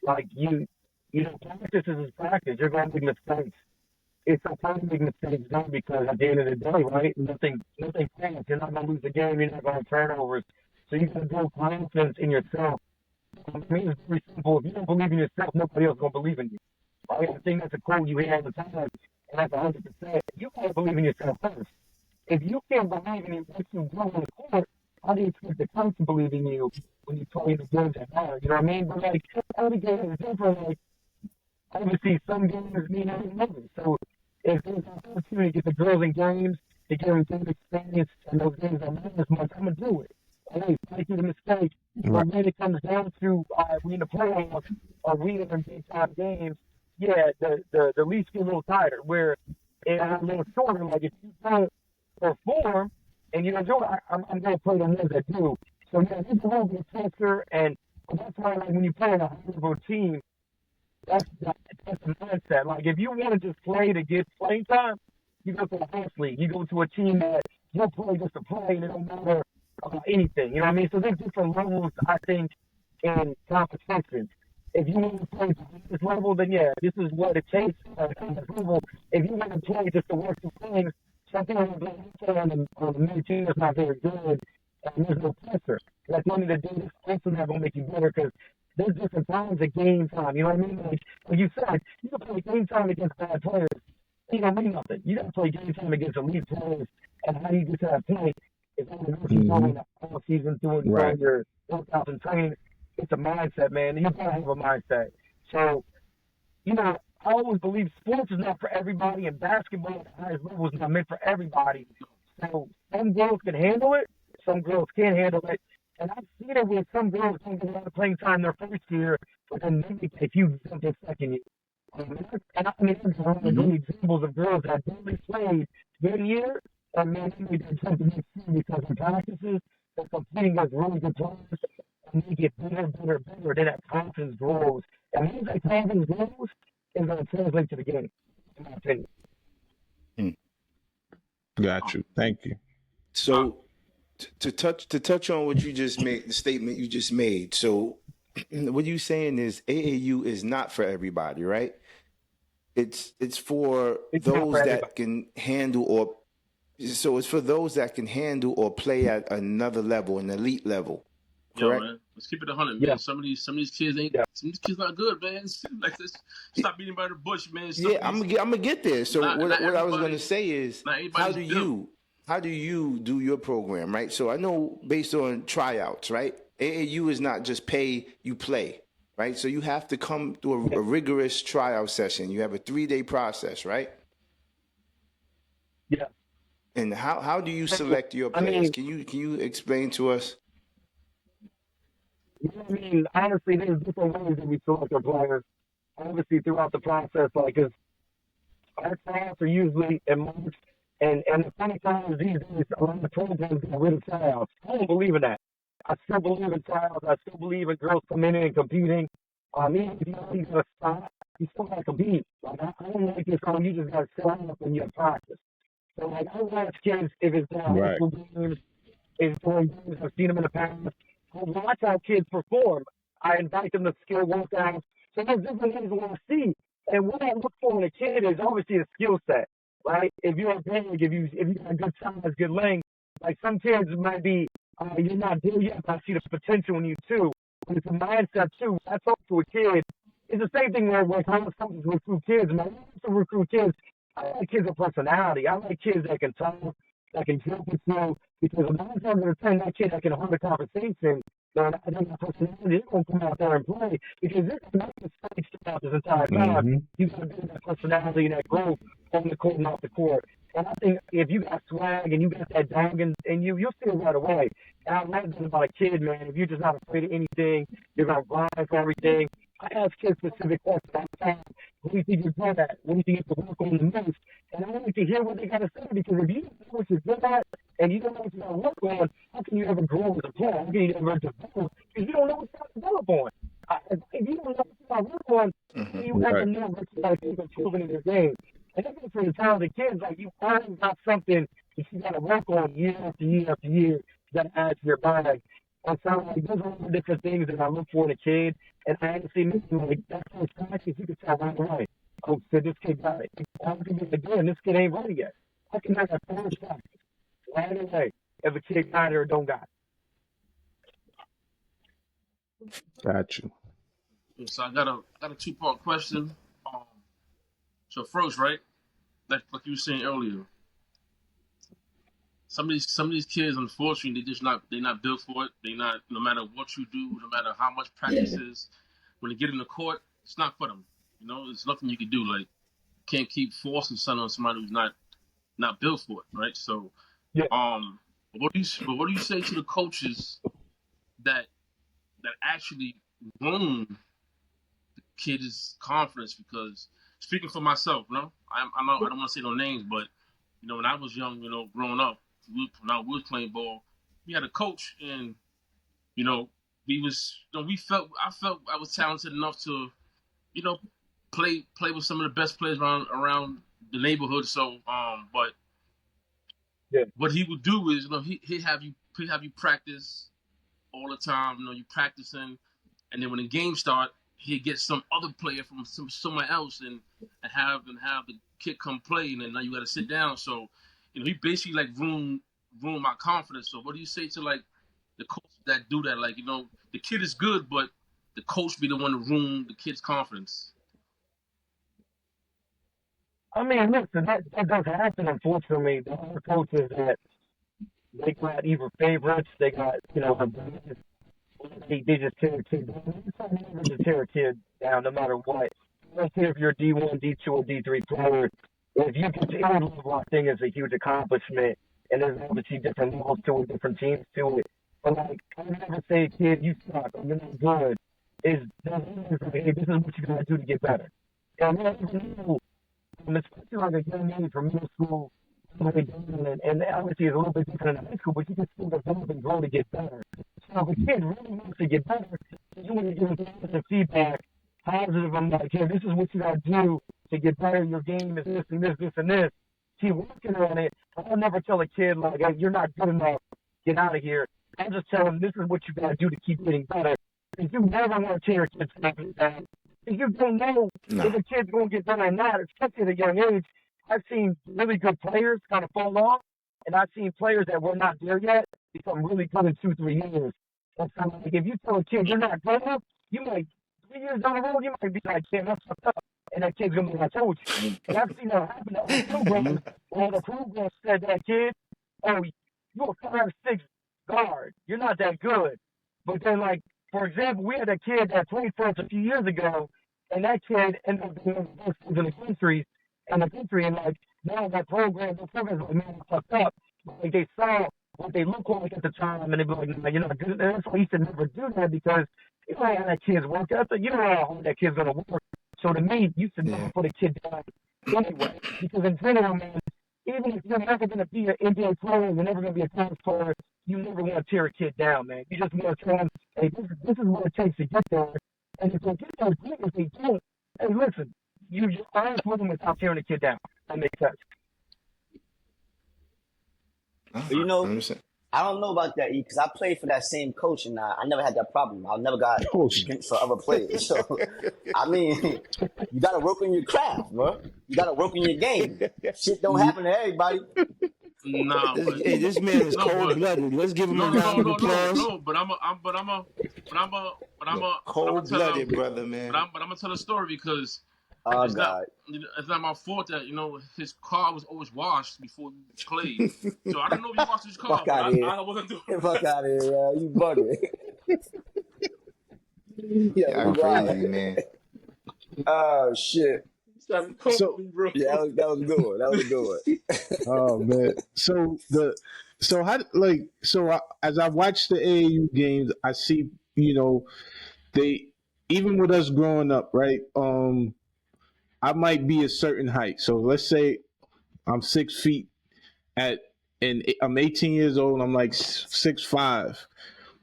practice is practice. You're going to make mistakes. It's okay to make mistakes though, because at the end of the day, right, nothing counts. You're not going to lose the game. You're not going to turnovers. So you got to build confidence in yourself. I mean, it's very simple. If you don't believe in yourself, nobody else is going to believe in you. Right? I think that's a quote you hear all the time, and that's 100%. You got to believe in yourself first. If you can't believe in what you do on the court, how do you expect the coach to believe in you when you play in the games that matter? You know what I mean? But like, every game is different. Like, obviously, some games mean every other. So if there's an opportunity to get the girls in games, to get them game experience, and those games don't matter as much, I'm gonna do it. And hey, make it a mistake. Right. But when it comes down to we in the playoffs or we in big time games, yeah, the leash get a little tighter. Where it's a little shorter. Like if you don't perform and you don't do it, I'm gonna play the ones that do. So yeah, it's a little bit faster, and that's why like when you play in a high level team, that's the mindset. Like if you want to just play to get playing time, you go to the house league. You go to a team that you'll play just to play, and it don't matter about anything. You know what I mean? So there's different levels, I think, in competition. If you want to play at this level, then yeah, this is what it takes at this level. If you want to play just to work through things, something like that on the main team is not very good, and there's no pressure. Like, at the end of the day, this also not going to make you better because there's different times of game time. You know what I mean? Like you said, you can play game time against bad players. You don't mean nothing. You got to play game time against elite players. And how do you get to that point? It's not enough you going the whole season doing your workouts and training. It's a mindset, man. You got to have a mindset. So, you know, I always believe sports is not for everybody, and basketball at the highest level is not meant for everybody. So some girls can handle it, some girls can't handle it. And I've seen it where some girls don't get a lot of playing time their first year, but then maybe take you their second year. And I mean, there's one of the good examples of girls that barely played good year, and then they did something next year because in practices, they're competing against really good players, and they get better, then that confidence grows. And once that confidence grows, it's going to translate to the game, in my opinion. Got you. Thank you. So to touch on what you just made, the statement you just made. So what you saying is AAU is not for everybody, right? It's for those that can handle it's for those that can handle or play at another level, an elite level. Correct? Yo, man, let's keep it 100, man. Some of these kids ain't. Some of these kids not good, man. Like this, stop beating by the bush, man. I'm gonna get there. So what I was gonna say is, how do you how do you do your program, right? So I know based on tryouts, right? AAU is not just pay, you play, right? So you have to come through a rigorous tryout session. You have a 3-day process, right? Yeah. And how do you select your I players? mean, Can you explain to us? honestly, there's different ways that we select our players. Obviously, throughout the process, like, 'cause our tryouts are usually in March, and the funny thing is these days, a lot of programs get rid of tryouts. I don't believe in that. I still believe in tryouts. I still believe in girls coming in and competing. Even if you know you're gonna stop, you still gotta compete. Like, I don't like this how you just gotta show up and you have practice. So, like, I watch kids if it's high Right. school games, if during games, I've seen them in the past. I watch how kids perform. I invite them to skill workouts. So there's different things I want to see. And what I look for in a kid is obviously a skill set, right? If you're big, if you got good size, good length, like some kids might be, you're not there yet, but I see the potential in you too. But it's a mindset too. I talk to a kid. It's the same thing where how some recruit kids. Man, I like to recruit kids. I like kids with personality. I like kids that can talk, that can joke with you. Because a lot of times out of 10, that kid that can hold a conversation, man, I think that personality, they're going to come out there and play. Because they're not going to stay throughout this entire time. Mm-hmm. You got to build that personality and that growth on the court and off the court. And I think if you got swag and you got that dog in you, you'll see it right away. And I like that about a kid, man. If you're just not afraid of anything, you're going to grind for everything. I ask kids specific questions all the time. What do you think you're good at? What do you think you have to work on the most? And I like to hear what they got to say because if you don't know what you're good at and you don't know what you got to work on, how can you ever grow as a player? How can you ever develop? Because you don't know what you got to develop on. If you don't know what you got to work on, how do you ever Right. know what you got to keep improving in your game? And that's for the talented kids. Like, you always got something that you got to work on year after year after year. You got to add to your bag. And so, like, those are all the different things that I look for in a kid. And I honestly mean, like, that first practice, you can tell right away. Oh, so this kid got it. I'm going to get again. This kid ain't ready yet. I can have that first practice right away if a kid got it or don't got it. Got you. So I got a 2-part question. So first, right, like you were saying earlier, some of these kids, unfortunately, they're not built for it. They not, no matter what you do, no matter how much practice is, when they get in the court, it's not for them. You know, there's nothing you can do. Like, you can't keep forcing something on somebody who's not built for it, right? So, Yeah. but what do you say to the coaches that actually ruin the kids' confidence? Because speaking for myself, you know, I don't want to say no names, but you know, when I was young, you know, growing up, when I was playing ball, we had a coach, and you know, I felt I was talented enough to, you know, play with some of the best players around the neighborhood. So, but Yeah. what he would do is, you know, he'd have you practice all the time. You know, you practicing, and then when the game start, he'd get some other player from somewhere else and have the kid come play, and then now you got to sit down. So, you know, he basically like ruined my confidence. So, what do you say to like the coaches that do that? Like, you know, the kid is good, but the coach be the one to ruin the kid's confidence. I mean, listen, that does happen, unfortunately. The other coaches that they got either favorites, they got, you know, they just tear a kid down. It's never to tear a kid down, no matter what. I don't care if you're D1, D2, or D3 player. If you get to any level, I think is a huge accomplishment. And there's obviously different levels to it, different teams to it. But, like, I would never say, kid, you suck, or you're not good. Hey, this is what you got to do to get better. And I don't know, especially like a young age from middle school, and obviously it's a little bit different in high school, but you can still develop and grow to get better. So if a kid really wants to get better, you want to give them feedback, positive. I'm like, hey, this is what you got to do to get better. Your game is this and this, this and this. Keep working on it. I'll never tell a kid, like, hey, you're not good enough. Get out of here. I'll just tell them this is what you got to do to keep getting better. If you never want to tear a kid's confidence down, if you don't know if a kid's going to get better or not, especially at a young age, I've seen really good players kind of fall off, and I've seen players that were not there yet become really good in 2-3 years. And so, like, if you tell a kid you're not good enough, you might 3 years down the road you might be like, "Damn, that's fucked up," and that kid's gonna be like, "I told you." And I've seen that happen to other programs where the program said that kid, oh, you're a 5'6" guard. You're not that good. But then, like, for example, we had a kid that played for us a few years ago, and that kid ended up being one of the best kids in the country, and like now that program's like, man, fucked up. Like they saw what they look like at the time, and they be like, nah, you're not good. And that's why he should never do that because you know how that kid's work ethic. You know how hard that kid's gonna work. So to me, you should never put a kid down anyway, because in general, man, even if you're never going to be an NBA player, you're never going to be a college player, you never want to tear a kid down, man. You just want to tell them, hey, this is what it takes to get there. And if they get there, great. If they don't, hey, listen, you're honest with them without tearing a kid down. That makes sense. But you know, I don't know about that, because I played for that same coach, and I never had that problem. I never got against other players. So, I mean, you got to work on your craft, bro. You got to work on your game. Shit don't happen to everybody. Nah, hey, this man is cold-blooded. Let's give him a round of applause. No, but I'm cold-blooded, brother, man. But I'm gonna tell a story because it's not my fault that his car was always washed before he played. So I don't know if he washed his car. Fuck out of here! I wasn't doing. Fuck out of here, yo. You bugging? Yeah, crazy, man. Oh shit. So, yeah, that was a good one. That was a good one. Oh man. As I watch the AAU games, I see, they, even with us growing up, right? I might be a certain height. So let's say I'm 6 feet and I'm 18 years old. I'm like 6'5".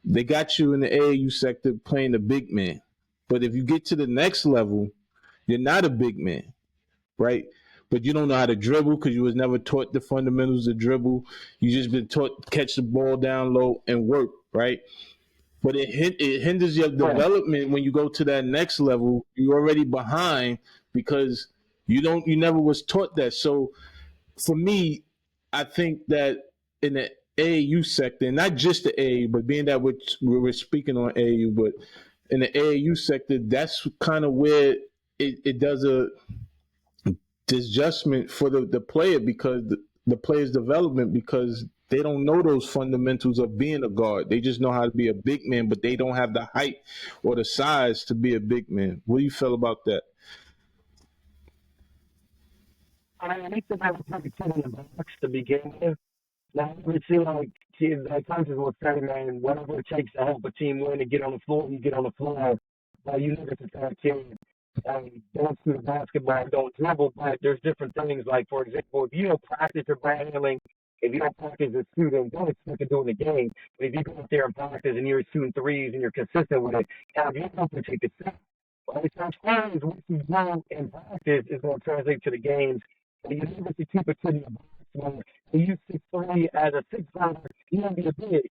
They got you in the AAU sector playing the big man. But if you get to the next level, you're not a big man, right? But you don't know how to dribble because you was never taught the fundamentals of dribble. You just been taught to catch the ball down low and work, right? But it hinders your development when you go to that next level. You're already behind because you never was taught that. So for me, I think that in the AAU sector, and not just the AAU, but being that we're speaking on AAU, but in the AAU sector, that's kind of where it does a disjustment for the player, because the player's development, because they don't know those fundamentals of being a guard. They just know how to be a big man, but they don't have the height or the size to be a big man. What do you feel about that? I think that was like a kid in the box to begin with. Now, we see like kids, like coaches will say, man, whatever it takes to help a team win and get on the floor, you get on the floor. You never get that kid don't shoot a basketball, don't dribble, but there's different things. Like, for example, if you don't practice your ball handling, if you don't practice your shooting, don't expect to do in the game. But if you go out there and practice and you're shooting threes and you're consistent with it, you're going to take a step. Right? Sometimes what you do in practice is going to translate to the games. And you never see people sitting in the box when you 6'3" as a 6'5", you don't be a big.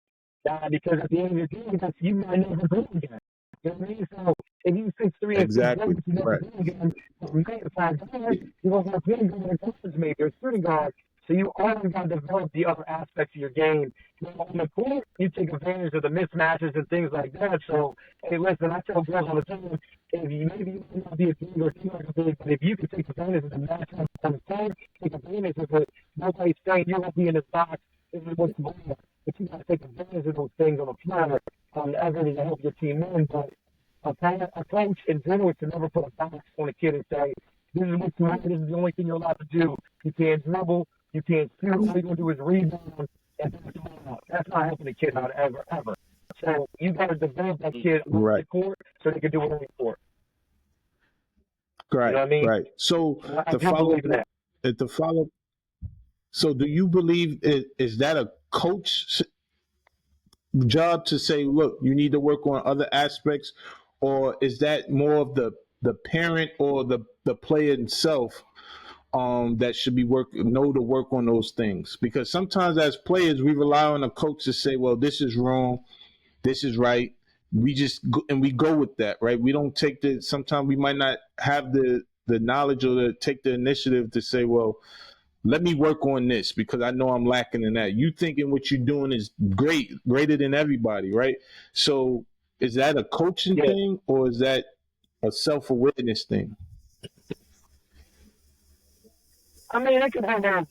Because at the end of the day, you might never do it again. You know what I mean? So if you 6'3" and exactly, you never do it again, from there to 5 guys, you're going to have playing guard and conference maybe or shooting guard. So you always got to develop the other aspects of your game. On the court, you take advantage of the mismatches and things like that. So, hey, listen, I tell girls all the time, if you might not be a big or too much big, but if you can take advantage of the matchup on the court, take advantage of it. Nobody's saying you're going to be in this box. This is what's going on. But you got to take advantage of those things on the floor, everything to help your team win. But a coach in general should never put a box on a kid and say, this is what you want. This is the only thing you're allowed to do. You can't dribble. You can't shoot. All you're going to do is rebound and that's not helping a kid out ever. So you got to develop that kid on the court so they can do it on the court. Right, you know what I mean? Right. So so do you believe is that a coach job to say, look, you need to work on other aspects, or is that more of the parent or the player himself that should be know to work on those things? Because sometimes as players, we rely on a coach to say, well, this is wrong, this is right. We just we go with that, right? We don't take sometimes we might not have the knowledge or take the initiative to say, well, let me work on this because I know I'm lacking in that. You thinking what you're doing is greater than everybody, right? So is that a coaching thing, or is that a self-awareness thing? I mean, I could have that.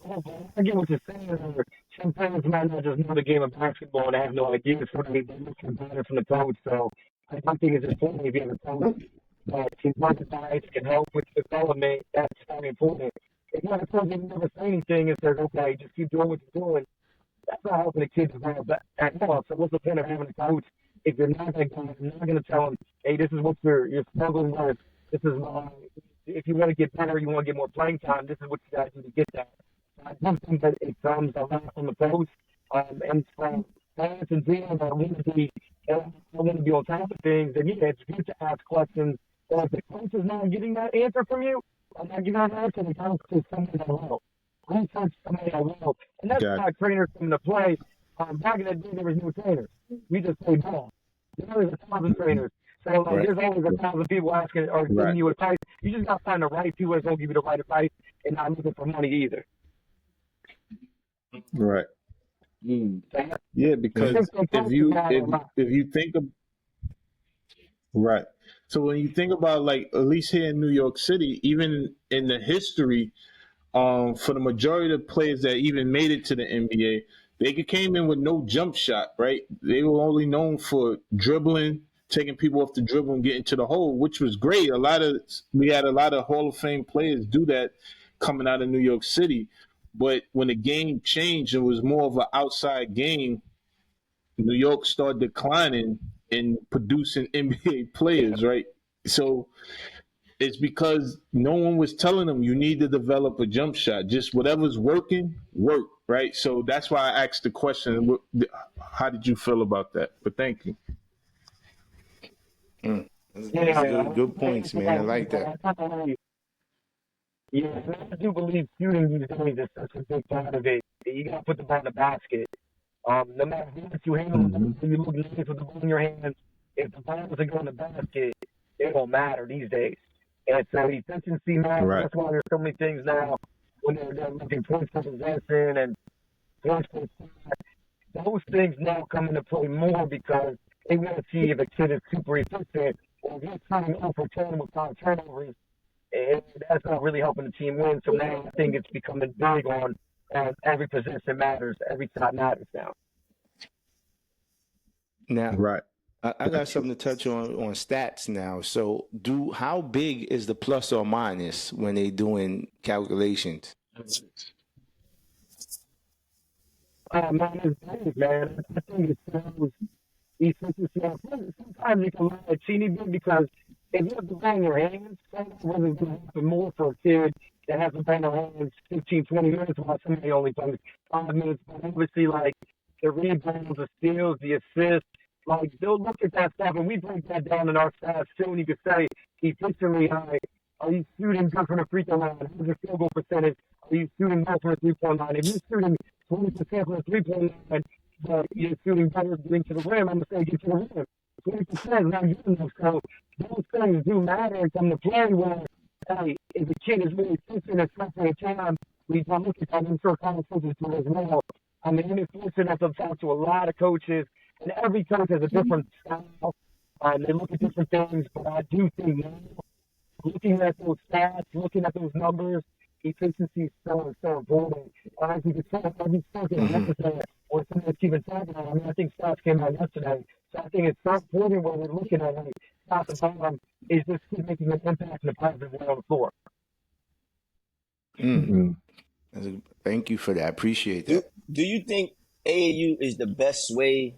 I get what you're saying. some players might not just know the game of basketball and have no idea. So they look better from the coach. So I think it's important if you have a coach that can empathize, can help with development. That's very important. If you have a coach that never say anything and says, okay, just keep doing what you're doing, that's not helping the kids develop at all. So what's the point of having a coach if you're not that guy? You're not going to tell them, hey, this is what you're struggling with. This is if you want to get better, you want to get more playing time. This is what you got to do to get that. I don't think that it comes a lot from the coach and from parents and teams that want to be on top of things. And yeah, it's good to ask questions. But if the coach is not getting that answer from you, or not getting that answer, the coach is somebody that will. Research somebody that will. And that's why trainers come into play. Back in the day, there was no trainers. We just played ball. There was 1,000 trainers. So there's always 1,000 people asking or giving you advice. You just got to find the right people that don't give you the right advice and not looking for money either. Right. Yeah, because if you think of right, so when you think about like at least here in New York City, even in the history, for the majority of the players that even made it to the NBA, they came in with no jump shot. Right, they were only known for dribbling, taking people off the dribble and getting to the hole, which was great. We had a lot of Hall of Fame players do that coming out of New York City. But when the game changed, it was more of an outside game. New York started declining and producing NBA players, right? So it's because no one was telling them you need to develop a jump shot. Just whatever's working, work, right? So that's why I asked the question, how did you feel about that? But thank you. That's good points, man. I like that. Yes, I do believe shooting these days is such a big part of it. You got to put the ball in the basket. No matter how much you handle the ball, you look nice with the ball in your hands. If the ball doesn't go in the basket, it don't matter these days. And so efficiency matters. Right. That's why there's so many things now when they're looking points per possession and points per shot. Those things now come into play more because they want to see if a kid is super efficient or if he's trying to overturn with 5 turnovers. And that's not really helping the team win. So now I think it's becoming big on every possession matters, every shot matters now. Now, right. I got something to touch on stats now. So, how big is the plus or minus when they doing calculations? Mine is big, man. I think it shows efficiency. Sometimes you can lie a teeny bit because if you have to bang your hands, that's really going to happen more for a kid that has to bang their hands 15, 20 minutes while somebody only plays 5 minutes. But obviously, like the rebounds, the steals, the assists, like they'll look at that stuff, and we break that down in our stats too. And you can say efficiently, are you shooting good from the free throw line? What's your field goal percentage? Are you shooting well from the 3-point line? If you're shooting 20% from the 3-point line, but you're shooting better getting to the rim, I'm going to say get to the rim. 20% is not getting them. So those things do matter and come to play where, hey, if a kid is really efficient at some point in time, we can look at that and start conversations to as well. I mean, I'm fortunate enough to talk to a lot of coaches, and every coach has a different style. They look at different things, but I do think now, looking at those stats, looking at those numbers, efficiency is so important. As you can tell, every second necessary or something that's even talking about. I mean, I think stats came out yesterday. So I think it's so important when we're looking at like top and bottom is just keep making an impact in a positive way on the floor. Thank you for that. Appreciate that. Do you think AAU is the best way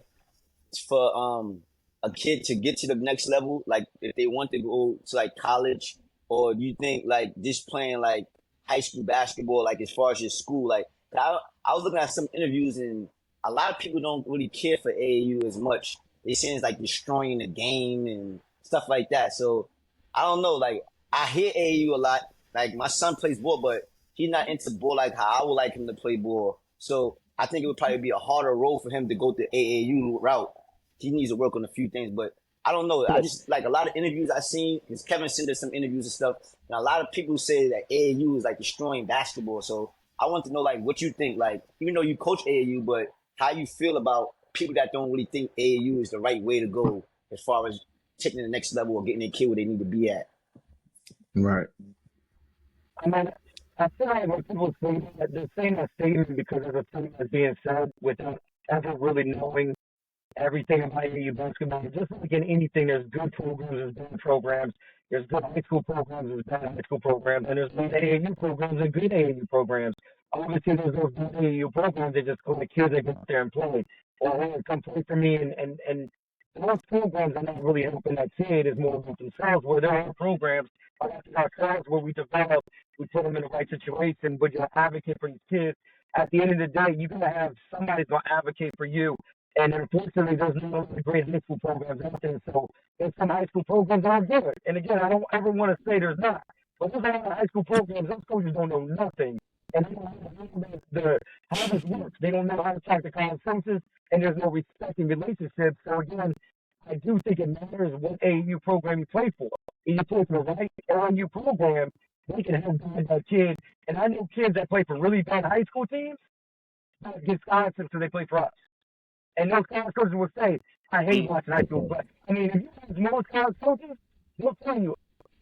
for a kid to get to the next level? Like if they want to go to like college, or do you think like just playing like high school basketball, like as far as your school, like I was looking at some interviews and a lot of people don't really care for AAU as much. They saying it's like destroying the game and stuff like that. So I don't know. Like I hear AAU a lot. Like my son plays ball, but he's not into ball like how I would like him to play ball. So I think it would probably be a harder role for him to go the AAU route. He needs to work on a few things, but I don't know. I just like a lot of interviews I've seen, because Kevin sent us some interviews and stuff, and a lot of people say that AAU is like destroying basketball. So I want to know like what you think, like even though you coach AAU, but how you feel about people that don't really think AAU is the right way to go as far as taking the next level or getting their kid where they need to be at. Right. I mean, I feel like when people say that, they're saying that statement because of the thing that's being said without ever really knowing everything about AAU basketball. Just like in anything, there's good programs, there's bad programs. There's good high school programs, there's bad high school programs, and there's good AAU programs and good AAU programs. Obviously, there's those good AAU programs that just go to kids that get out there and play. Or, hey, come play for me. And those programs are not really helping that kid. It's more about themselves, where there are programs like ourselves where we develop, we put them in the right situation, but you advocate for these kids. At the end of the day, you're going to have somebody going to advocate for you. And unfortunately, there's no great high school programs out there. So there's some high school programs that are good. And again, I don't ever want to say there's not. But there's a lot of high school programs, those coaches don't know nothing. And they don't know how this works. They don't know how to talk to consensus, and there's no respecting relationships. So again, I do think it matters what AAU program you play for. If you play for the right AAU program, they can help guide that kid. And I know kids that play for really bad high school teams that get scholarships so they play for us. And those college coaches will say, I hate watching high school play. I mean, if you ask most college coaches, they'll tell you,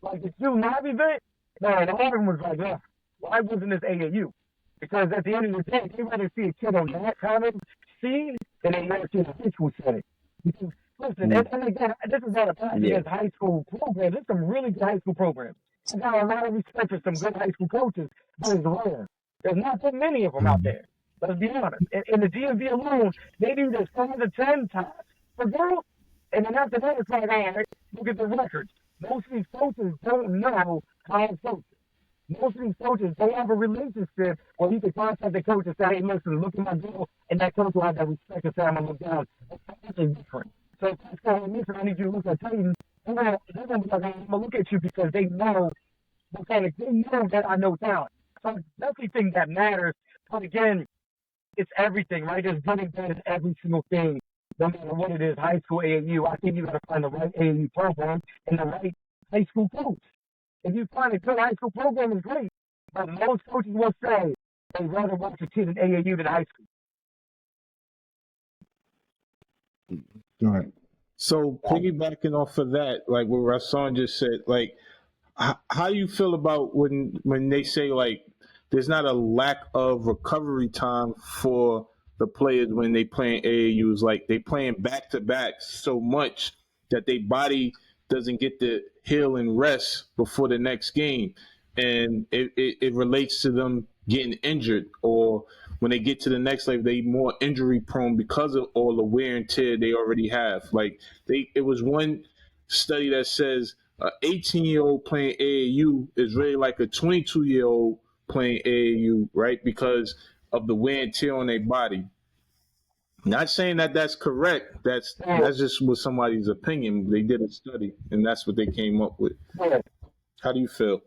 like the June Navy event, man, all of them was like, yeah, why wasn't this AAU? Because at the end of the day, they'd rather see a kid on that kind of scene than they rather see in a high school setting. Because, listen, and again, this is not a pass against high school programs. There's some really good high school programs. I got a lot of respect for some good high school coaches, but it's rare. There's not that many of them out there. Let's be honest. In the DMV alone, they do this 7 to 10 times for girls, and then after that, it's like, all right, look at the records. Most of these coaches don't know college coaches. Most of these coaches don't have a relationship where you can contact the coach and say, hey, listen, look at my girl, and that coach will have that respect and say, I'm going to look down. That's different. So if that's kind of different, I need you to look at Titan. They're going to be like, I'm going to look at you because they know they know that I know talent. So I definitely think that matters. But again, it's everything, right? There's good and bad in every single thing, no matter what it is, high school, AAU. I think you got to find the right AAU program and the right high school coach. If you find a good high school program, it's great. But most coaches will say they'd rather watch a kid in AAU than high school. All right. So piggybacking off of that, like what Rassan just said, like how you feel about when they say like there's not a lack of recovery time for the players when they playing AAUs, like they playing back to back so much that their body doesn't get to heal and rest before the next game, and it relates to them getting injured, or when they get to the next level, they more injury prone because of all the wear and tear they already have. Like it was one study that says an 18-year-old playing AAU is really like a 22-year-old playing AAU, right? Because of the wear and tear on their body. Not saying that that's correct. That's just what somebody's opinion. They did a study, and that's what they came up with. How do you feel?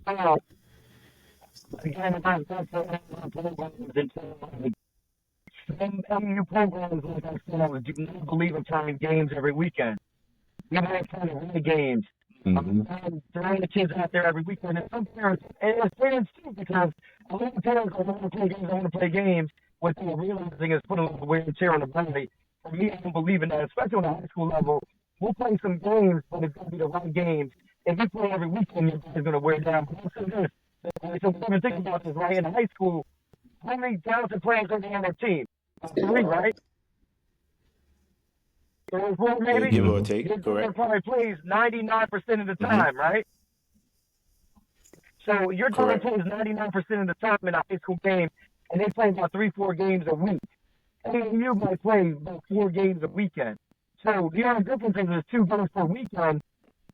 Again, that's AAU programs, like I said, do not believe in playing games every weekend. You know, kind of win the games. Throwing the kids out there every weekend. And some parents, and it's parents too, because a lot of parents want to play games, I want to play games. What they're realizing is putting a little wear and tear on the body. For me, I don't believe in that, especially on the high school level. We'll play some games, but it's going to be the right games. If you play every weekend, your body's going to wear down. But also this, so even think about this, right? In high school, how many talented players are on their team? 3, right? 4 maybe? Give or take, correct. Probably plays 99% of the time, right? So your team plays 99% of the time in a high school game, and they play about 3-4 games a week. And you might play about 4 games a weekend. So the only difference is there's 2 games per weekend,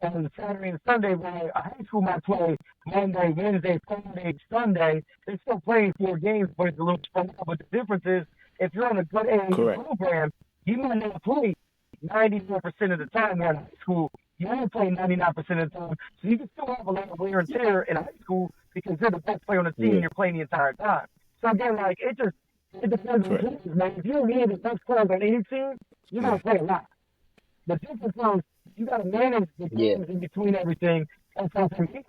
and Saturday and Sunday, where a high school might play Monday, Wednesday, Friday, Sunday. They're still playing 4 games, but it's a little spread out. But the difference is, if you're on a good AAU program, you might not play 94% of the time in high school. You only play 99% of the time. So you can still have a lot of wear and tear in high school because you're the best player on the team and you're playing the entire time. So again, like, it depends on the players, man. If you're really the best player on any team, you're going to play a lot. The difference is, you got to manage the games in between everything. And so for high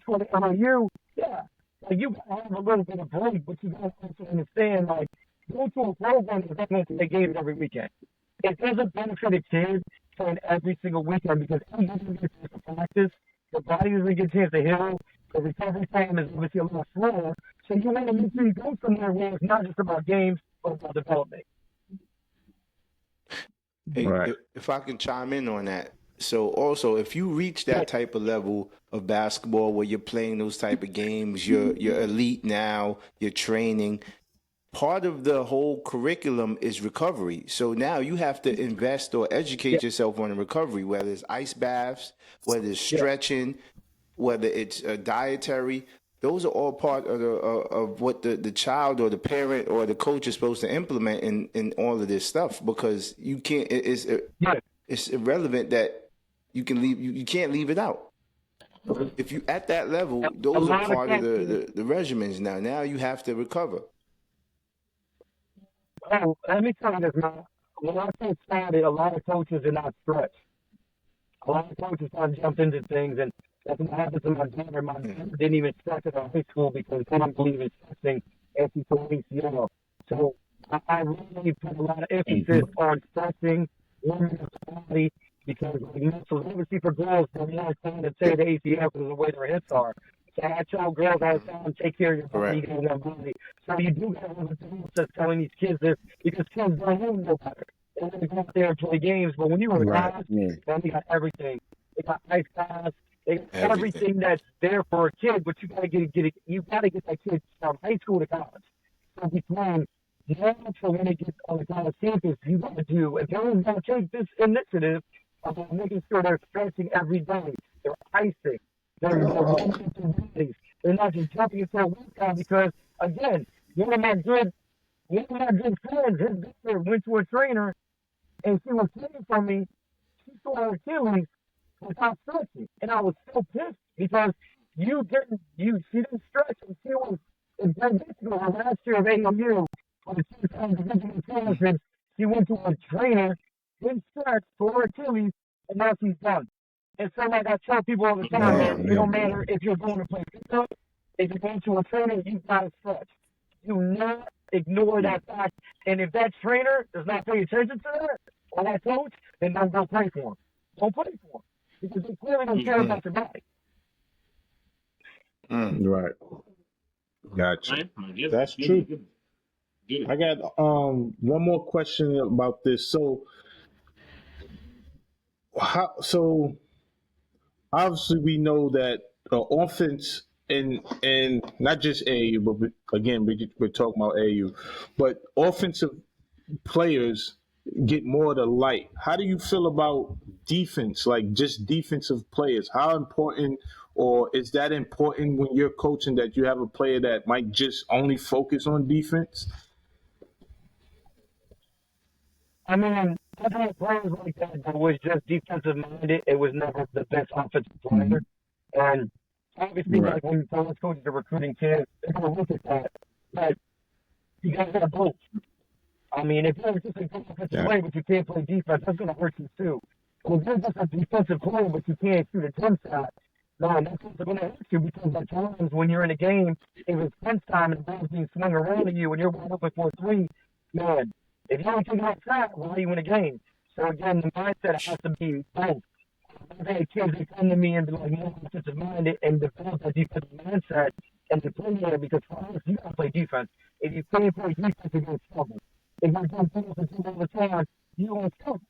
school, you, like, you got to have a little bit of break, but you got to also understand, like, go to a program that's not going to play games every weekend. It doesn't benefit a kid playing every single weekend because every weekend is a practice. The body doesn't get a chance to heal. The recovery time is obviously a little slower. So you want to make sure you go somewhere where it's not just about games, but about development. Hey, Right. if I can chime in on that. So also, if you reach that type of level of basketball where you're playing those type of games, you're elite now, you're training. Part of the whole curriculum is recovery. So now you have to invest or educate yourself on recovery, whether it's ice baths, whether it's stretching, whether it's dietary. Those are all part of of what the child or the parent or the coach is supposed to implement in all of this stuff, because you can't. It's irrelevant that you can leave. You can't leave it out. If you at that level, those are part of the regimens. Now you have to recover. Oh, let me tell you this, man. When I first started, a lot of coaches did not stretch. A lot of coaches trying to jump into things, and that's what happened to my daughter. My daughter didn't even stretch at high school because they didn't believe in stretching after ACL. So I really put a lot of emphasis on stretching, warming up the body, because like muscles, obviously for girls, they're more inclined to tear the ACL because of the way their hips are. So I tell girls all the time, take care of your body, you got to body. So you do have a process telling these kids this, because kids don't know better. They want to go out there and play games, but when you were in college, man, they got everything. They got ice baths, they got everything that's there for a kid, but you gotta get that kid from high school to college. So between now to when they get on the college campus, you gotta do, and they're gonna take this initiative about making sure they're stretching every day. They're icing. They're warming up their bodies. They're not just jumping into a workout because, again, one of my good friends, his sister went to a trainer and she was playing for me. She saw her Achilles without stretching. And I was so pissed because she didn't stretch, and she was in basically her last year of AAU for the two-time division championship. She went to a trainer, didn't stretch for her Achilles, and now she's done. And so like I tell people all the time, man, it don't matter if you're going to play pickup, if you're going to a trainer, you gotta stretch. Do not ignore that fact. And if that trainer does not pay attention to that, or that coach, then don't go play for him. Don't play for him. Because they clearly don't care about your body. Right. Gotcha. That's true. I got one more question about this. So obviously we know that offense and not just AAU, but again we're talking about AAU, but offensive players get more of the light. How do you feel about defense, like just defensive players? How important, or is that important when you're coaching, that you have a player that might just only focus on defense? I mean, I've had players like that was just defensive minded. It was never the best offensive player. And obviously, like when college coaches are recruiting kids, they're going to look at that. But you got to have both. I mean, if you're just a good offensive player, but you can't play defense, that's going to hurt you too. And if you're just a defensive player, but you can't shoot a 10 shot, man, that's also going to hurt you, because at times when you're in a game, if it's 10 time and the ball's being swung around at you and you're wide open for a 3, man, if you don't take that shot, why are you in a game? So again, the mindset has to be both. I've had kids that come to me and be like, more offensive minded and develop that defensive mindset and to play there, because for us, you got to play defense. If you can't play defense, you're going to struggle. If you're doing things all the time, you're going to struggle.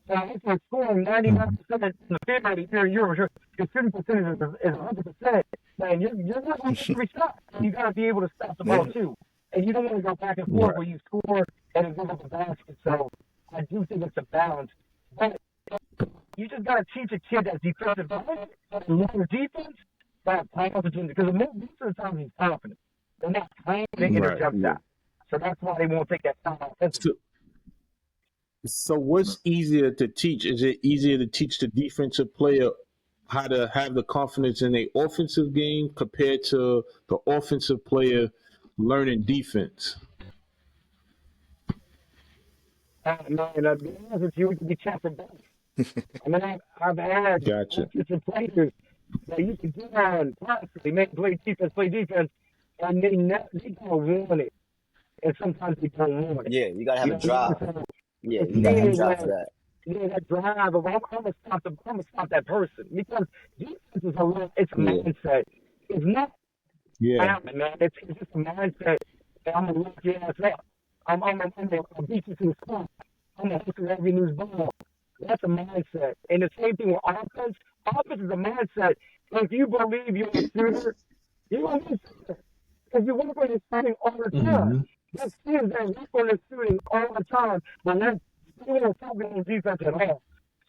So if you're scoring 99% in the fifth of the year, your shooting percentage is 100%, man, you're not going to get every shot. You got to be able to stop the ball too. And you don't want to go back and forth where you score and it goes up the basket. So I do think it's a balance. But you just got to teach a kid that's defensive, but learn defense, that confidence, because most of the time he's confident. They're not trying to intercept that. So that's why they won't take that time offensively. So what's easier to teach? Is it easier to teach the defensive player how to have the confidence in their offensive game compared to the offensive player learning defense? Man, I'll be honest with you, we can be chapter both. I mean, I've had offensive players that used to get on constantly, make play defense, and they don't want it. And sometimes they don't want it. Yeah, you gotta have a drive. Yeah, you gotta have a drive for that. that drive of I'm gonna stop that person because defense is it's a Yeah. mindset. It's not Yeah. happening, man. It's just a mindset that I'm gonna lock your ass up. I'm gonna beat you to the spot. I'm gonna hit you every news ball. That's a mindset. And the same thing with offense. Offense is a mindset. If you believe you're a shooter, you're gonna be a shooter. Because you work on your shooting all the time. Mm-hmm. There's teams that work on their shooting all the time, but they're still focusing on defense at all.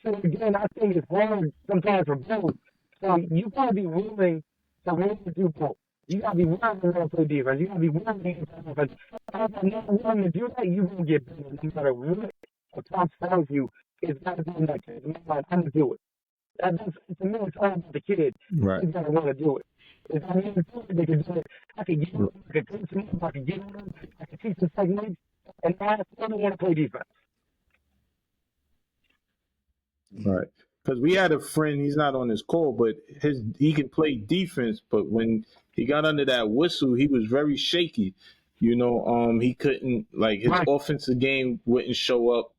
So again, I think it's hard sometimes for both. So you gotta be willing to do both. You gotta be willing to play defense. You gotta be willing to play offense. If you're not willing to do that, you're gonna get better no matter what the coach tells you. It's gotta be in that kid. I'm gonna do it. That's to me, it's all about the kid. Right. He's gotta want to do it. If I need to do it, they can do it. I can get him, I can coach him, I can get him, I can teach him techniques, and I don't want to play defense. Right. Because we had a friend, he's not on this call, but he can play defense, but when he got under that whistle, he was very shaky. He couldn't, like, his offensive game wouldn't show up.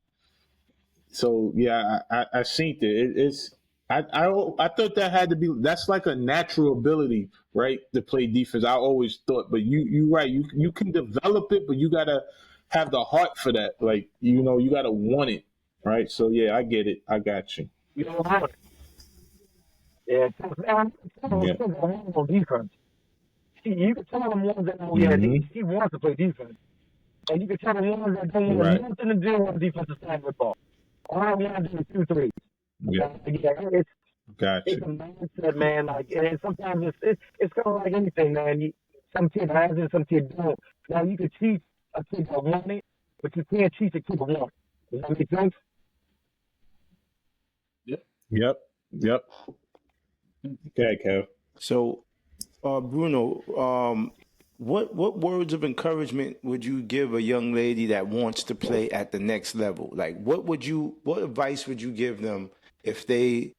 So yeah, I seen it. I thought that had to be, that's like a natural ability, right? To play defense. I always thought, but you right. You can develop it, but you gotta have the heart for that. Like, you gotta want it, right? So yeah, I get it. I got you. You know what? Yeah, defense. You can tell them ones that he wants to play defense, and you can tell them ones that don't want nothing to do with defensive side of the ball. All I want to do is 2 3s. Yeah. Gotcha. It's a mindset, man. Like, and sometimes it's kind of like anything, man. Some kids have it, some kids don't. Now you can teach a kid that want it, but you can't teach a kid that want it. Does that make sense? Yep. Okay, Kev. So, Bruno, what words of encouragement would you give a young lady that wants to play at the next level? Like, what advice would you give them if they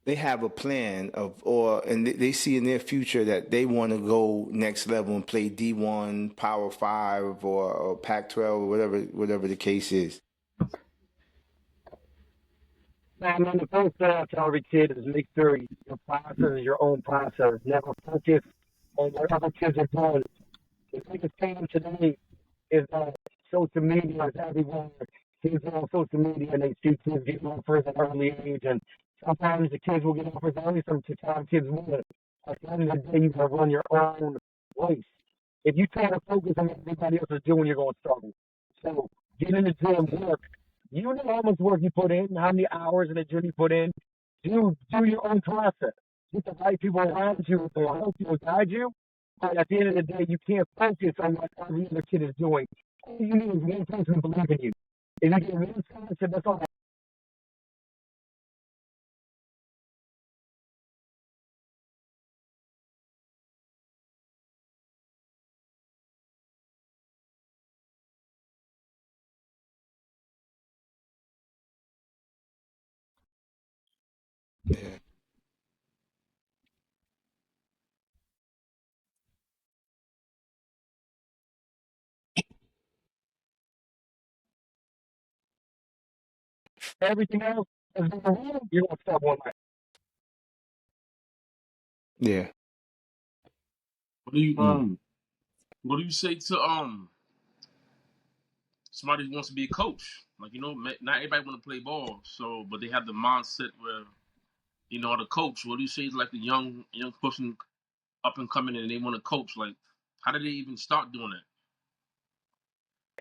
have a plan and they see in their future that they want to go next level and play D1, Power 5, or Pac-12, or whatever the case is? Man, the first thing I tell every kid is make sure your process is your own process. Never focus on what other kids are doing. The biggest thing today is social media is everywhere. Kids are on social media and they see kids getting offers at an early age, and sometimes the kids will get offers early, sometimes kids won't. At the end of the day, you gotta run your own race. If you try to focus on what everybody else is doing, you're going to struggle. So get in the gym, work. You know how much work you put in, how many hours in the gym you put in. Do your own process. Get the right people around you who will help you and guide you. But at the end of the day, you can't focus on what every other kid is doing. All you need is one person to believe in you. If you get one scholarship, that's all. Yeah. Everything else is going wrong, you're going to stop one night. Yeah. What do you say to somebody who wants to be a coach? Like, not everybody want to play ball, but they have the mindset where the coach. What do you say to like the young person up and coming and they want to coach? Like, how do they even start doing that?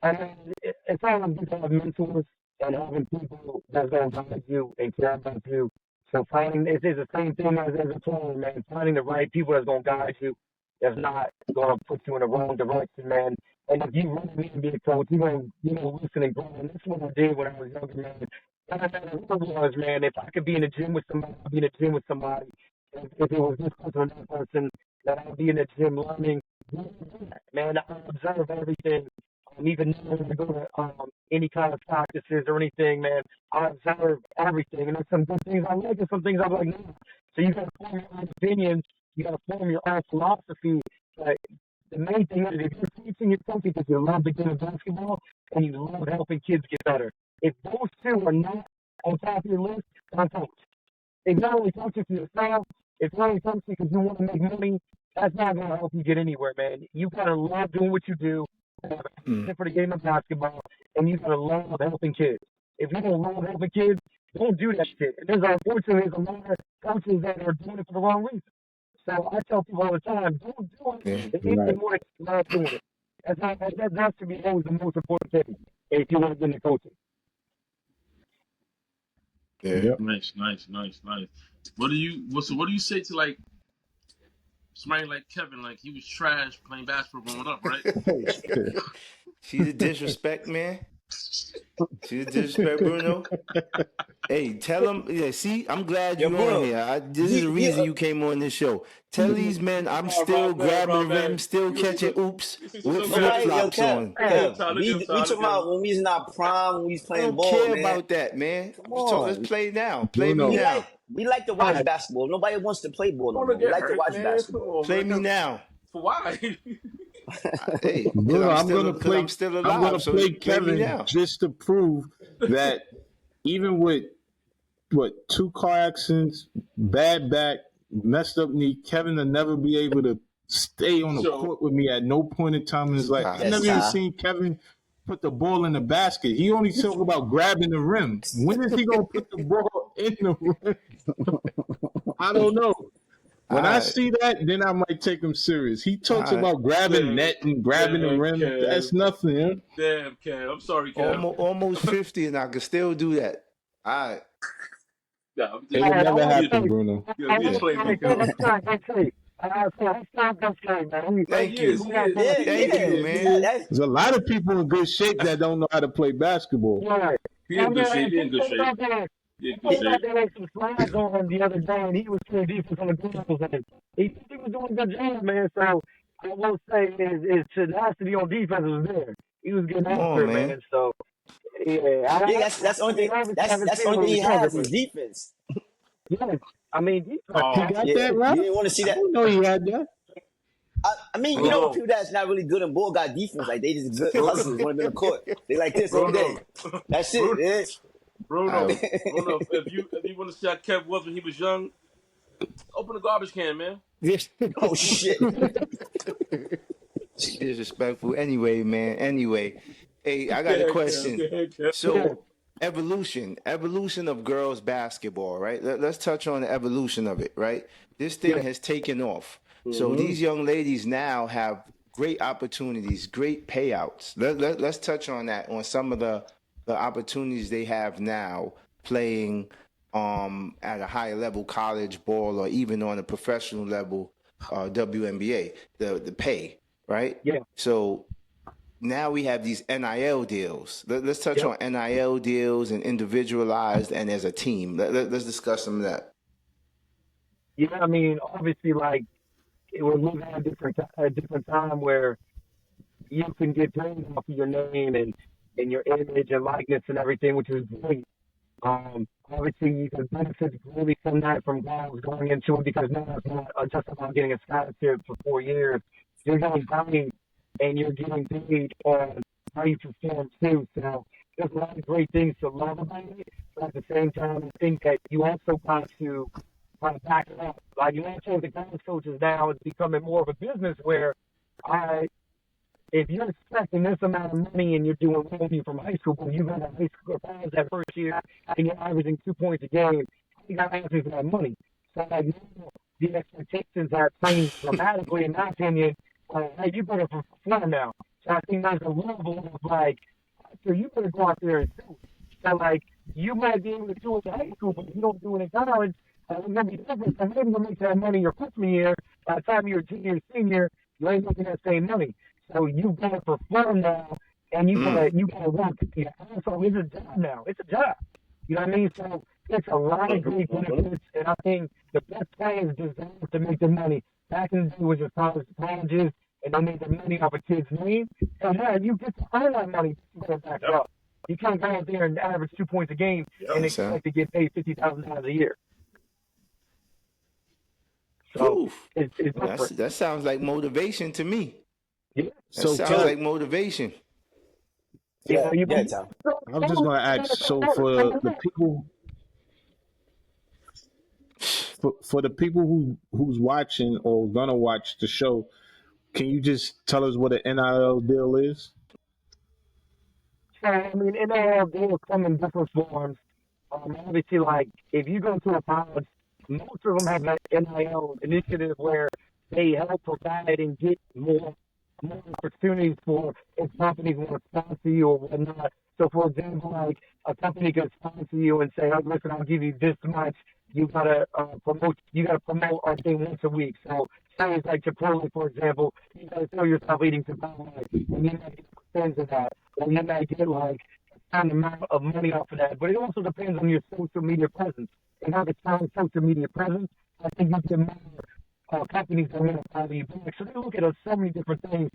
I mean, it's all about having mentors and having people that's going to guide you and care about you. So it's the same thing as a player, man. Finding the right people that's going to guide you, that's not going to put you in the wrong direction, man. And if you really need to be a coach, you're going to listen and grow. And that's what I did when I was younger, man. And I matter who it was, man. If I could be in the gym with somebody, I'd be in the gym with somebody. If it was this person or that person, that I'd be in the gym learning. Man, I observe everything. Even when I go to any kind of practices or anything, man, I observe everything. And there's some good things I like and some things I like not. So you got to form your own opinions. You got to form your own philosophy. But the main thing is if you're teaching your coach because you love the game of basketball, and you love helping kids get better. If those two are not on top of your list, don't coach. If you're only coaching for yourself, if you're only coaching because you want to make money, that's not going to help you get anywhere, man. You got to love doing what you do for the game of basketball, and you got to love helping kids. If you don't love helping kids, don't do that shit. And unfortunately, there's a lot of coaches that are doing it for the wrong reason. So I tell people all the time, don't do it if you want to love doing it. That should be always the most important thing if you want to get into coaching. Yeah. Nice. What do you say to like somebody like Kevin? Like he was trash playing basketball growing up, right? See the disrespect, man? See the disrespect, Bruno? Hey, tell him. Yeah, see, I'm glad you're Bruno, on here. This is the reason you came on this show. Tell these men I'm still grabbing the rim, still catching oops with flip-flops on. We talking about when we was in our prime, when we was I playing don't ball, care man. about that, man. Come on. Let's play now. Play Bruno. me now. We like to watch basketball. Nobody wants to play ball no more. We like to watch basketball. Play me now. For why? Hey, Bruno, I'm gonna play. I'm still alive. I'm gonna so play play me Kevin now. just to prove that even with 2 car accidents, bad back, messed up knee, Kevin will never be able to stay on the court with me at no point in time in his life. I never even seen Kevin put the ball in the basket. He only talk about grabbing the rim. When is he gonna put the ball in the rim? I don't know. When I see that, then I might take him serious. He talks about grabbing net and grabbing the rim. Kev. That's nothing. Huh? Damn, Kev. I'm sorry, Kev. Almost 50, and I can still do that. All right. Nah, It would never happen, Bruno. Yeah, we playing with Kev. Thank you. Thank you, man. There's a lot of people in good shape that don't know how to play basketball. He in good shape. He got there some slides on him the other day, and he was playing defense on the Girls. And he was doing a good job, man. So I will say his tenacity on defense was there. He was getting after it, man. So that's the only thing. That's the only thing he has is defense. Yeah, I mean, He got that right. You didn't want to see that. I didn't know he had that. I mean, you know, people that's not really good in ball got defense. Like they just good hustlers want to be in the court. They like this every day. That's it, man. Bruno, if you want to see how Kev was when he was young, open the garbage can, man. Oh shit. Disrespectful. Anyway, man. Anyway, hey, I got a question. So, evolution of girls basketball, right? Let's touch on the evolution of it, right? This thing has taken off. So these young ladies now have great opportunities, great payouts. Let's touch on that, on some of the opportunities they have now playing at a higher level, college ball, or even on a professional level, WNBA, the pay, right? Yeah. So now we have these NIL deals. Let's touch on NIL deals and individualized and as a team. Let's discuss some of that. Yeah, I mean, obviously, like, we're living at a different time where you can get paid off of your name and your image and likeness and everything, which is great. Obviously, you can benefit really from that from guys going into it, because now it's not just about getting a scholarship for 4 years. You're getting paid, and you're getting paid on how you perform too. So there's a lot of great things to love about it, but at the same time, I think that you also got to kind of back it up. Like, you mentioned, the college coaches now is becoming more of a business where if you're expecting this amount of money and you're doing well from high school, but you've got a high school college that first year and you're averaging 2 points a game, you got to answer for that money. So, like, the expectations have changed dramatically, in my opinion. Hey, you better perform now. So I think there's a level of, like, so you better go out there and do it. So, like, you might be able to do it in high school, but if you don't do it in college, it's going to be different. So maybe you'll make that money your freshman year. By the time you're a junior or senior, you ain't making that same money. So you gotta perform now, and you gotta work. Yeah, so it's a job now. It's a job. You know what I mean? So it's a lot of great benefits, and I think the best players deserve to make the money. Back in the day, it was just colleges, and they made the money off a kid's name. So now you get to earn that money to back it up. You can't go out there and average 2 points a game and expect to get paid $50,000 a year. So that sounds like motivation to me. Yeah. That sounds like motivation. Yeah, yeah, Tom. I'm just gonna ask. So for the people, for the people who's watching or gonna watch the show, can you just tell us what an NIL deal is? So, I mean, NIL deals come in different forms. Obviously, like, if you go to a college, most of them have an NIL initiative where they help provide and get more opportunities for if companies want to sponsor you or whatnot. So, for example, like, a company can sponsor you and say, oh, listen, I'll give you this much. You gotta promote our thing once a week. So, say it's like Chipotle, for example, you gotta show yourself eating Chipotle, and you might get percents of that, or you might get like an amount of money off of that. But it also depends on your social media presence. And how the strong social media presence, I think you can more companies that want to follow you back. So they look at so many different things.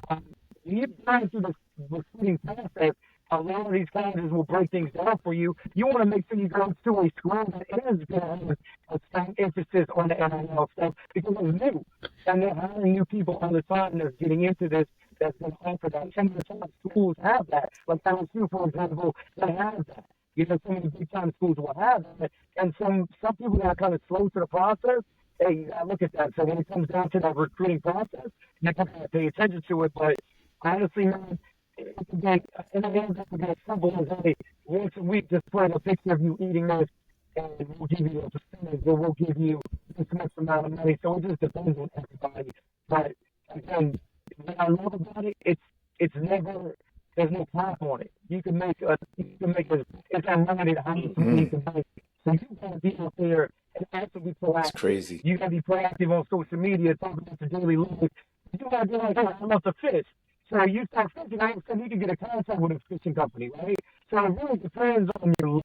Um, you're trying through the recruiting process. A lot of these colleges will break things down for you. You want to make sure you go to a school that is going to have a strong emphasis on the NIL stuff because it's new. And they're hiring new people all the time that's getting into this that's going to offer that. Some of the top schools have that. Like LSU, for example, they have that. You know, some of the big time schools will have that. And some people that are kind of slow to the process, hey, you gotta look at that. So when it comes down to that recruiting process, you have to pay attention to it. But honestly, man, it's again, and again, that's again simple as hey, once a week, just put a picture of you eating this, and we'll give you a percentage, or we'll give you this much amount of money. So it just depends on everybody. But again, what I love about it, it's never there's no cap on it. You can make it's unlimited how much money you can make. So you gotta be out there and also be proactive. It's crazy. You gotta be proactive on social media, talk about your daily life. You gotta be like, hey, I love to fish. So you start fishing, all of a sudden you can get a contract with a fishing company, right? So it really depends on your love,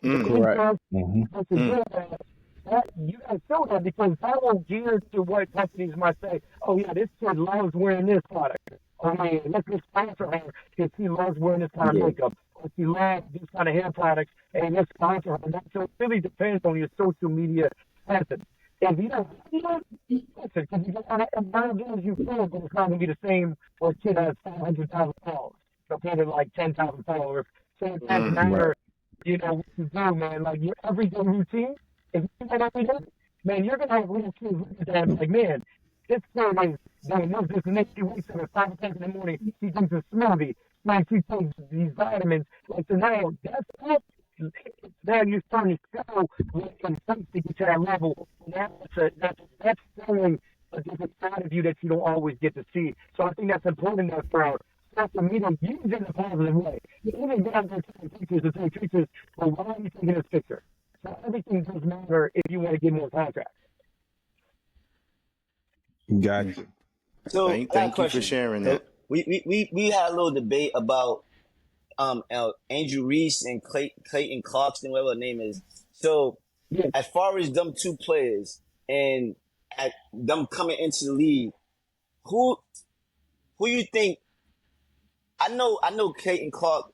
your Correct. interest, what you do. You gotta show that because I won't gear to what companies might say, oh yeah, this kid loves wearing this product. Oh man, let's just sponsor her because she loves wearing this kind of makeup. Or she loves this kind of hair products and let's sponsor her. So it really depends on your social media presence. If you don't, listen, because you don't want to, as long as you feel, but it's not going to be the same where a kid has 500,000 followers compared to like 10,000 followers. So it doesn't matter, you know, what you do, man. Like your everyday routine, if you do that every day, man, you're going to have little kids look at that and like, man, this kid is diagnosed this and then she wakes up at 5 o'clock in the morning, she drinks a smoothie, like she takes these vitamins. Like, so now that's it. Now you're starting to show and something to get to that level. Now that's showing a different side of you that you don't always get to see. So I think that's important that for social media, use it in a positive way. You even get out there telling teachers to say, teachers, well, why are you taking this picture? So everything does matter if you want to get more contracts. Gotcha. So Thank you for sharing that. We had a little debate about Andrew Reese and Clayton Clarkston, whatever the name is. So as far as them two players and at them coming into the league, who you think? I know Clayton Clark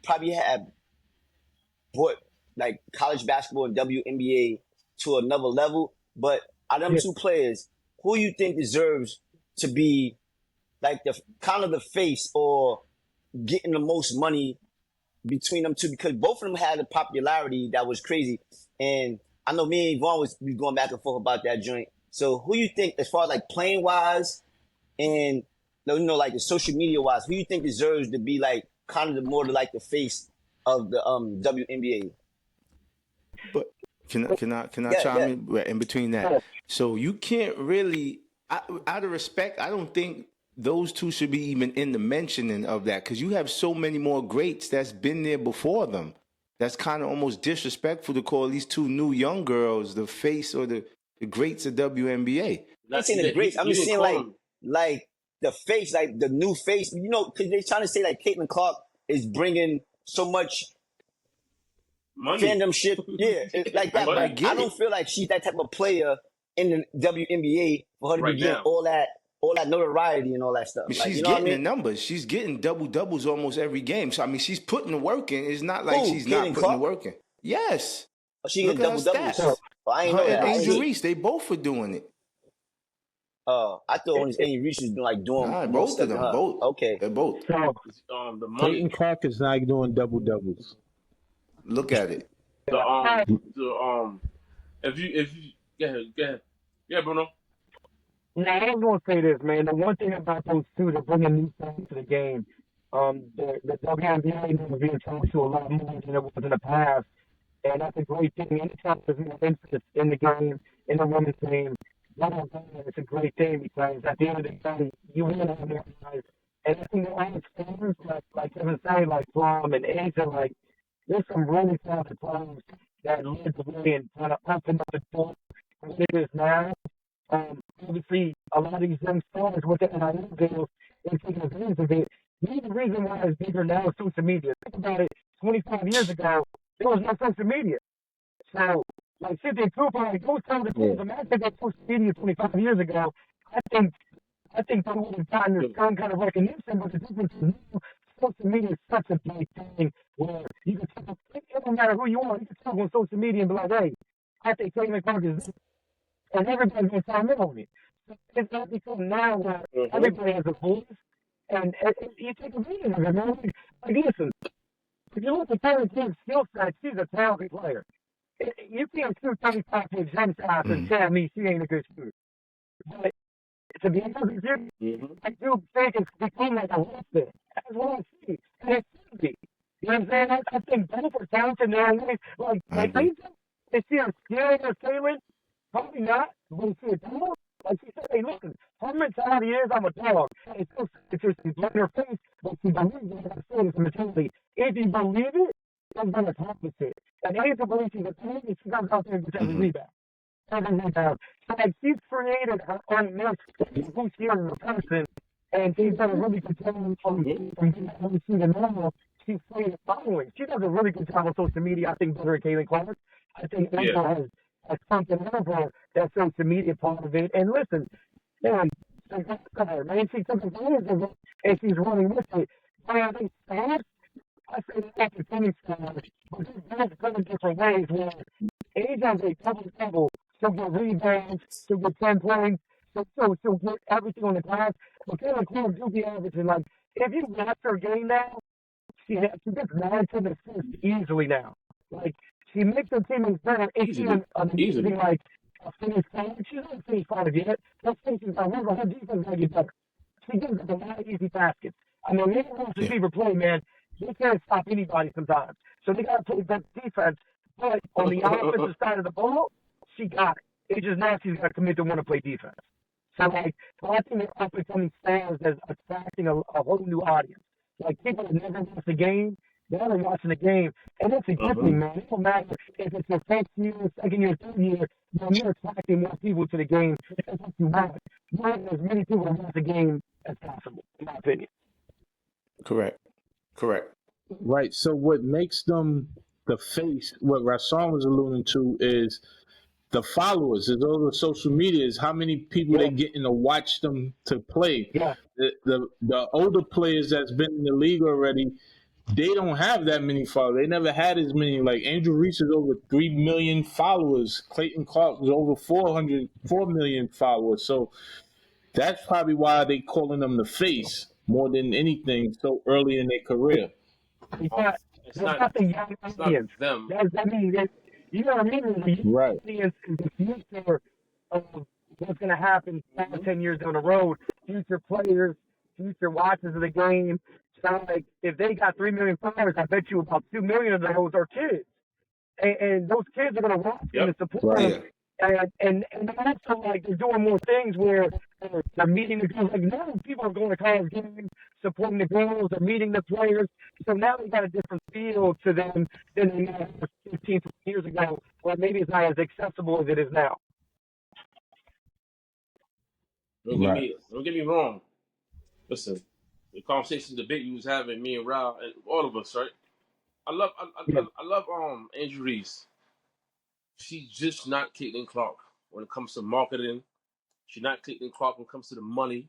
probably had brought like college basketball and WNBA to another level, but out of them two players, who you think deserves to be like the kind of the face or getting the most money between them two? Because both of them had a popularity that was crazy. And I know me and Yvonne was going back and forth about that joint. So who you think, as far as like playing wise and, you know, like the social media wise, who you think deserves to be like kind of the more like the face of the WNBA? But can I chime in between that? So you can't really, out of respect, I don't think those two should be even in the mentioning of that because you have so many more greats that's been there before them. That's kind of almost disrespectful to call these two new young girls the face or the greats of WNBA. I'm not saying the greats. I'm just saying like the face, like the new face. You know, because they're trying to say like Caitlin Clark is bringing so much money. Fandom shit. Yeah, like that. I don't feel like she's that type of player in the WNBA for her to be getting all that notoriety and all that stuff. She's getting the numbers. She's getting double-doubles almost every game. So, I mean, she's putting the work in. It's not like she's not putting the work in. Yes. She getting double-doubles. I ain't know that. Angel Reese, they both are doing it. I thought only Amy Reese was like doing Nah, more both of stuff than them. her. Both. Okay. They're both. So The money, Clayton Clark is not doing double doubles. Look at it. the if you go ahead, yeah, Bruno. now I was gonna say this, man. The one thing about those two, they're bringing new things to the game. The WNBA is being talked to a lot more than it was in the past, and that's a great thing. Anytime there's more interest in the game, in the women's game, it's a great thing because at the end of the day, you want to have more guys. And I think the other fans, like Kevin said, like Plum and Asia, like there's some really talented players that led the way and kind of opened up the door for what it is now. Obviously, a lot of these young stars with the NIL deals and taking advantage of it. Maybe the reason why it's bigger now is social media. Think about it. 25 years ago, there was no social media. So, like Cynthia Cooper, like those kinds of things, imagine that social media 25 years ago. I think they would have gotten some kind of recognition, but the difference is now social media is such a big thing where you can talk, it doesn't matter who you are, you can talk on social media and be like, hey, I think Caitlin Clark is this, and everybody's going to chime in on it. So it's not become now where everybody has a voice, and you take advantage of it, man. Like, listen, if you look at Caitlin Clark's skill set, she's a talented player. You can't shoot 35 foot jump shots and tell me she ain't a good shooter. But to be honest with you, I do think it's become like a left there. That's what I see. And it should be. You know what I'm saying? I think both are talented in their own ways. Like Angel, is she a skill or Caitlin? Probably not. But is she a dog? Like she said, hey, listen, her mentality is I'm a dog. It's so interesting. She's in her face, but she believes it. I said it's a mentality. If you believe it, that's going to accomplish it. And Angel believes she's a dog, and she comes out there and gets every rebound. So like she's created her own niche who she is as a person, and she's done a really good job from who she is now. She's created a following. She does a really good job on social media. I think better than Caitlin Clark. I think Angel has something over that social media part of it. And listen, man, man, she took advantage of it, and she's running with it. Man, they stars. I say that's the tennis stars, but there's very different ways where Angel's a double-double. She'll get rebounds, she'll get 10 points, she'll get everything on the glass. But Caitlin Clark do be averaging, like, if you watch her game now, she gets 9 to the assist easily now. Like, she makes her teammates better, and she's amazing, like, a finish five. She's not finished five yet. Let's face it, I remember her defense got to get better. She gives up a lot of easy baskets. I mean, they don't receiver play, man. They can't stop anybody sometimes. So they got to play better defense. But on the offensive side of the ball, she got it. It's just now she's got to commit to want to play defense. So, like, watching the up-and-coming stars is attracting a whole new audience. Like, people that never watched the game, now they're watching the game. And it's a good thing, man. It don't matter if it's your first year, second year, third year, you're attracting more people to the game. That's what you want. You want as many people to watch the game as possible, in my opinion. Correct. Right. So what makes them the face, what Rashawn was alluding to, is the followers, is all the social media, is how many people they getting to watch them to play. Yeah. The older players that's been in the league already, they don't have that many followers. They never had as many. Like Angel Reese is over 3 million followers. Clayton Clark was over 4 million followers. So that's probably why they calling them the face more than anything so early in their career. It's not the young audience. Them. You know what I mean? The young Right. audience is the future of what's going to happen 5 or 10 years down the road. Future players, future watchers of the game. So, like, if they got 3 million followers, I bet you about 2 million of those are kids. And those kids are going to watch them and support them. And also, like, they're doing more things where they're meeting the girls. Like, now people are going to college games, supporting the girls, they're meeting the players. So now they got a different feel to them than they had 15, 20 years ago, or maybe it's not as accessible as it is now. Don't get me wrong. Listen, the conversation, the debate we was having, me and Rao and all of us, right? I love Angel Reese. She's just not Caitlin Clark when it comes to marketing. She's not Caitlin Clark when it comes to the money.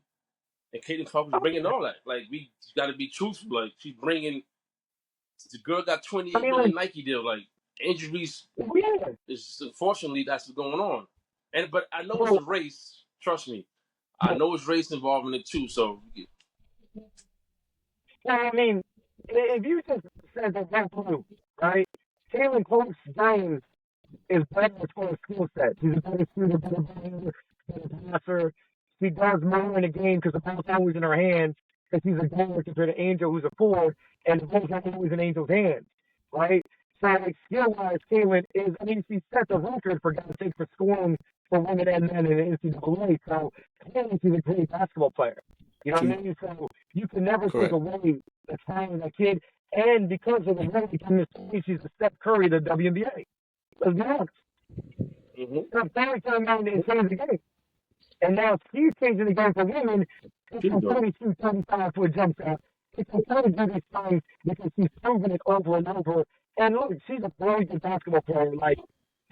And Caitlin Clark is bringing all that. Like, we got to be truthful. Like, she's bringing. The girl got 28 million Nike deal. Like, Angel Reese is, unfortunately, that's what's going on. But I know it's a race. Trust me. I know it's race involved in it too. So I mean, if you just said that that's true, right? Caitlin Clark's game is better as far as skill set. She's a better shooter, better baller, better passer. She does more in the game because the ball's always in her hands. Because she's a guard compared to Angel, who's a forward, and the ball's not always in Angel's hands, right? So, like, skill-wise, Caitlin is, I mean, she set the record for God's sake for scoring for women and men in the NCAA. So, clearly, she's a great basketball player. You know what I mean? So, you can never take away the talent of that kid. And because of the way she's the Steph Curry of the WNBA. Let's be honest. Steph Curry came out and changed the game. And now she's changing the game for women. It's a 32, 35-foot jump shot. It's a very good time because she's proven it over and over. And look, she's a very good basketball player. Like,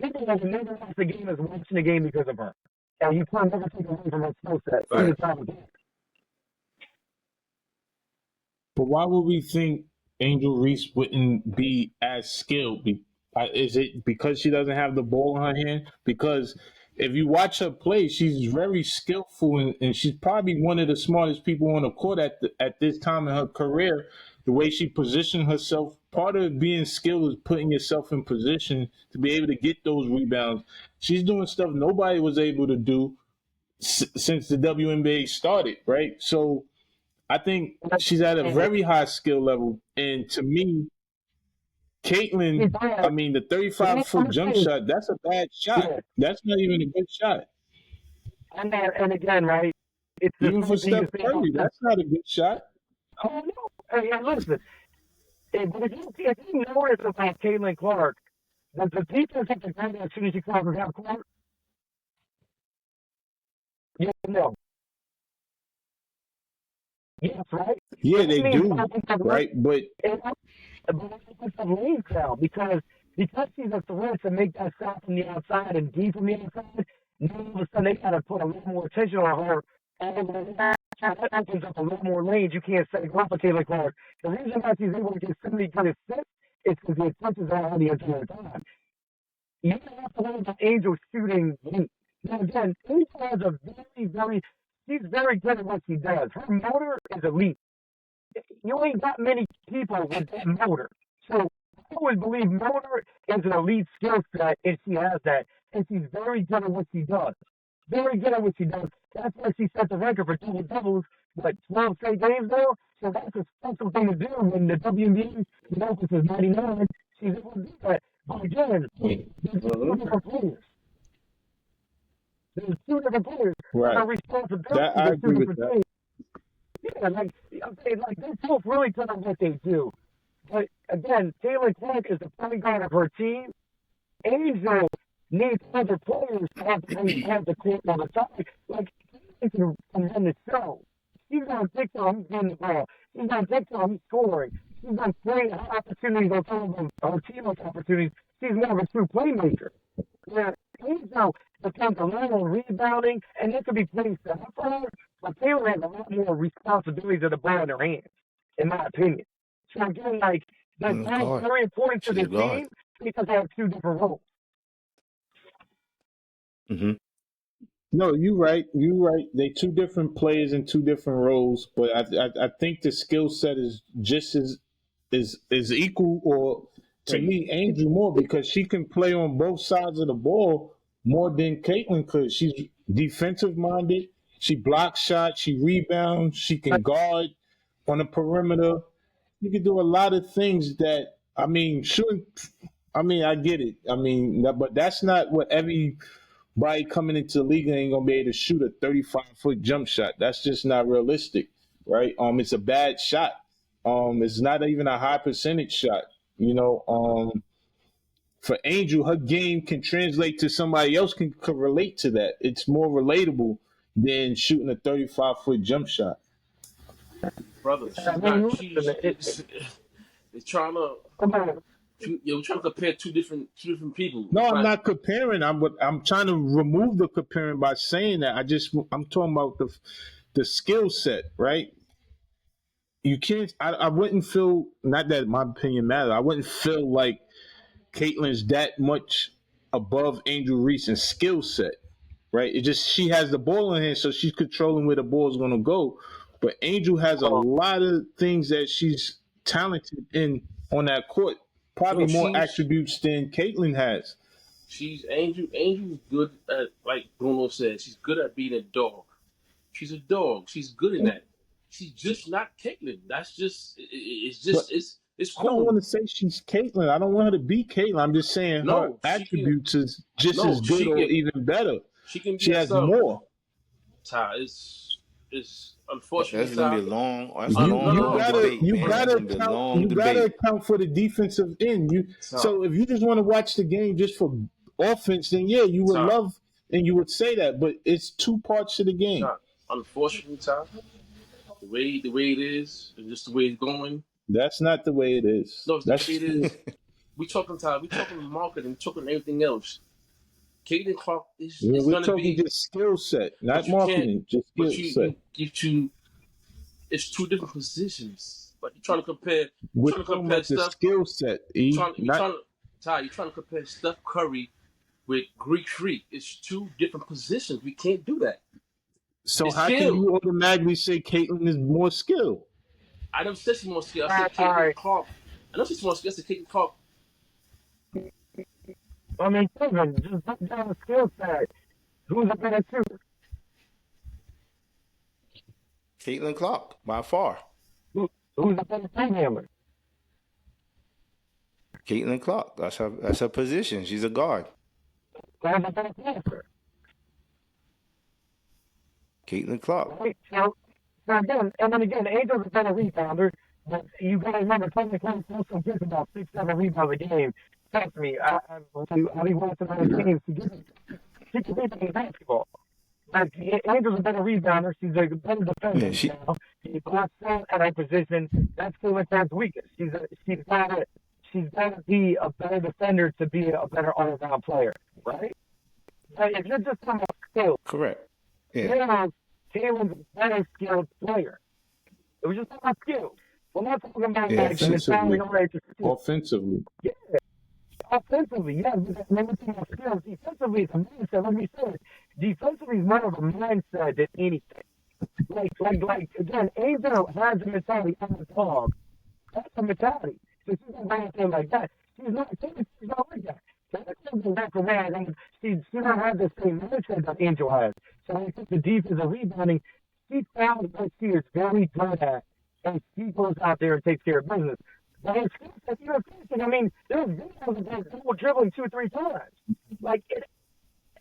people that never watch the game is watching the game because of her. And you can't never take away from her skill set. Right. But why would we think Angel Reese wouldn't be as skilled? Is it because she doesn't have the ball in her hand? Because if you watch her play, she's very skillful, and she's probably one of the smartest people on the court at this time in her career. The way she positioned herself, part of being skilled is putting yourself in position to be able to get those rebounds. She's doing stuff nobody was able to do since the WNBA started, right? So I think she's at a very high skill level. And to me, Caitlin, I mean, the 35-foot jump shot, that's a bad shot. Yeah. That's not even a good shot. And again, right? It's Even for Steph Curry, that's not a good shot. Oh, no. Hey, listen. If you notice about Caitlin Clark, does the defense have to come as soon as she crosses out court? Yes, no. Yes, right? Yeah, they do, right? But it's a lane crowd because she's a threat to make that shot from the outside and deep from the outside. Now all of a sudden they got to put a little more attention on her. And that opens up a little more lanes. You can't set up a Caitlin Clark. The reason why she's able to get so many good assists is because the attentions are on the entire time. You don't have to worry about Angel shooting deep. Now again, Angel has a she's very good at what she does. Her motor is elite. You ain't got many people with that motor. So I always believe motor is an elite skill set, and she has that. And she's very good at what she does. Very good at what she does. That's why she set the record for double doubles, 12 straight games now. So that's a special thing to do when the WNBA, this is 99. She's able to do that. But again, there's two different players. There's two different players. Right. Her responsibility I is agree two with different that. things. Yeah, I'm saying, they're both really good at what they do. But again, Caitlin Clark is the point guard of her team. Angel needs other players to have the court on the side. Like, he can run the show. She's on TikTok, he's getting the ball. She's on TikTok, he's scoring. She's on playing opportunities on top of her team's opportunities. She's more of a true playmaker. Yeah, Angel becomes a little rebounding, and it could be pretty set up for her. But Taylor has a lot more responsibilities of the ball in her hands, in my opinion. So again, that's very important to the team because they have two different roles. Mm-hmm. No, you're right. You're right. They two different players in two different roles, but I think the skill set is just as is equal, or to me, Angel more, because she can play on both sides of the ball more than Caitlin could. She's defensive minded. She blocks shots. She rebounds. She can guard on the perimeter. You can do a lot of things that, I mean, shooting. I mean, I get it. I mean, but that's not what everybody coming into the league ain't gonna be able to shoot a 35-foot jump shot. That's just not realistic, right? It's a bad shot. It's not even a high percentage shot. For Angel, her game can translate to somebody else can relate to that. It's more relatable than shooting a 35-foot jump shot. brother, she's not. They're trying to. We're trying to compare two different people. No, I'm not comparing. I'm trying to remove the comparing by saying that. I'm talking about the skill set, right? You can't. I wouldn't feel, not that my opinion matters. I wouldn't feel like Caitlin's that much above Angel Reese in skill set. right? It just she has the ball in her hand, so she's controlling where the ball is going to go. But Angel has a lot of things that she's talented in on that court. Probably No, more attributes than Caitlyn has. she's Angel. Angel's good at, like Bruno said, she's good at being a dog. She's a dog. She's good in that. She's just not Caitlyn. That's just it's But just it's I don't cool. want to say she's Caitlyn. I don't want her to be Caitlyn. I'm just saying her No, she can. attributes is just No, as good or even better. She can be She has herself. more. Ty, it's unfortunately That's gonna be a Ty. long. That's You, long you no, gotta debate, you man. That's gotta gonna be a account long you gotta debate. account for the defensive end. So if you just want to watch the game just for offense, then yeah, you would Ty, love and you would say that. But it's two parts to the game. Ty. Unfortunately, Ty, the way it is, and just the way it's going. That's not the way it is. No, it's That's the way it is. We talking Ty. We talking marketing. We talking everything else. Caitlyn Clark is we're gonna talking be. just skill set, But not you can't. marketing, just skill But set. it's two different positions. Like you're trying to compare. We're Trying to talking compare about the stuff. skill set. You're Not trying to compare Steph Curry with Greek Freak. It's two different positions. We can't do that. so. It's How skill. can you automatically say Caitlyn is more skilled? I never said she's more skilled. I said Caitlyn Clark. I know she's more skilled. I said Caitlyn Clark. I mean, Kevin, just put down the skill set. Who's a better shooter? Caitlyn Clark by far. Who's a better playmaker? Caitlyn Clark. That's her position. She's a guard. Who's a better passer? Caitlyn Clark. Right? So again, and then again, Angel's a better rebounder. But you got to remember, Caitlyn Clark also gets about 6-7 rebounds a game. Trust me, I've been watching other games. She can rebound basketball. Like, Angel's a better rebounder. She's a better defender. Yeah, she- Now. She's not strong at that position. That's Caitlyn Clark's weakest. She's got to be a better defender to be a better all-around player, right? But if you're just talking about skill, Correct. Yeah. Caitlyn's a better skilled player. It was just talking about skill. We're not talking about Yeah, like the mentality or skill. Offensively. Yeah. Offensively, yeah, never talking about skills. Defensively, it's a mindset. Like we said, defensively is more of a mindset than anything. Like again, Angel has a mentality of a dog. That's a mentality. So she's not going to say like that. She's not like that. That's something back around. And she don't have the same mindset that Angel has. So I think the defensive rebounding, she found what she is very good at. And she goes out there and takes care of business. But in skill you're thinking, I mean, there's videos of that double dribbling 2-3 times. Like,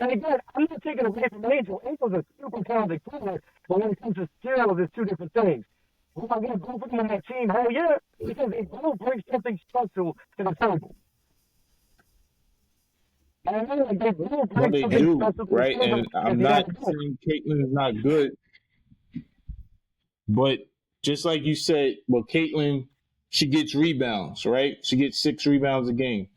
and again, I'm not taking away from Angel. Angel's a super talented player, but when it comes to skill, there's two different things. Well, I want to go put them on that team. Hell yeah, because they both bring something special to the table. And I know, like, they both Well, bring they something do, special to right? the table. And I'm not saying Caitlyn is not good, but just like you said, well, Caitlyn, she gets rebounds, right? She gets 6 rebounds a game.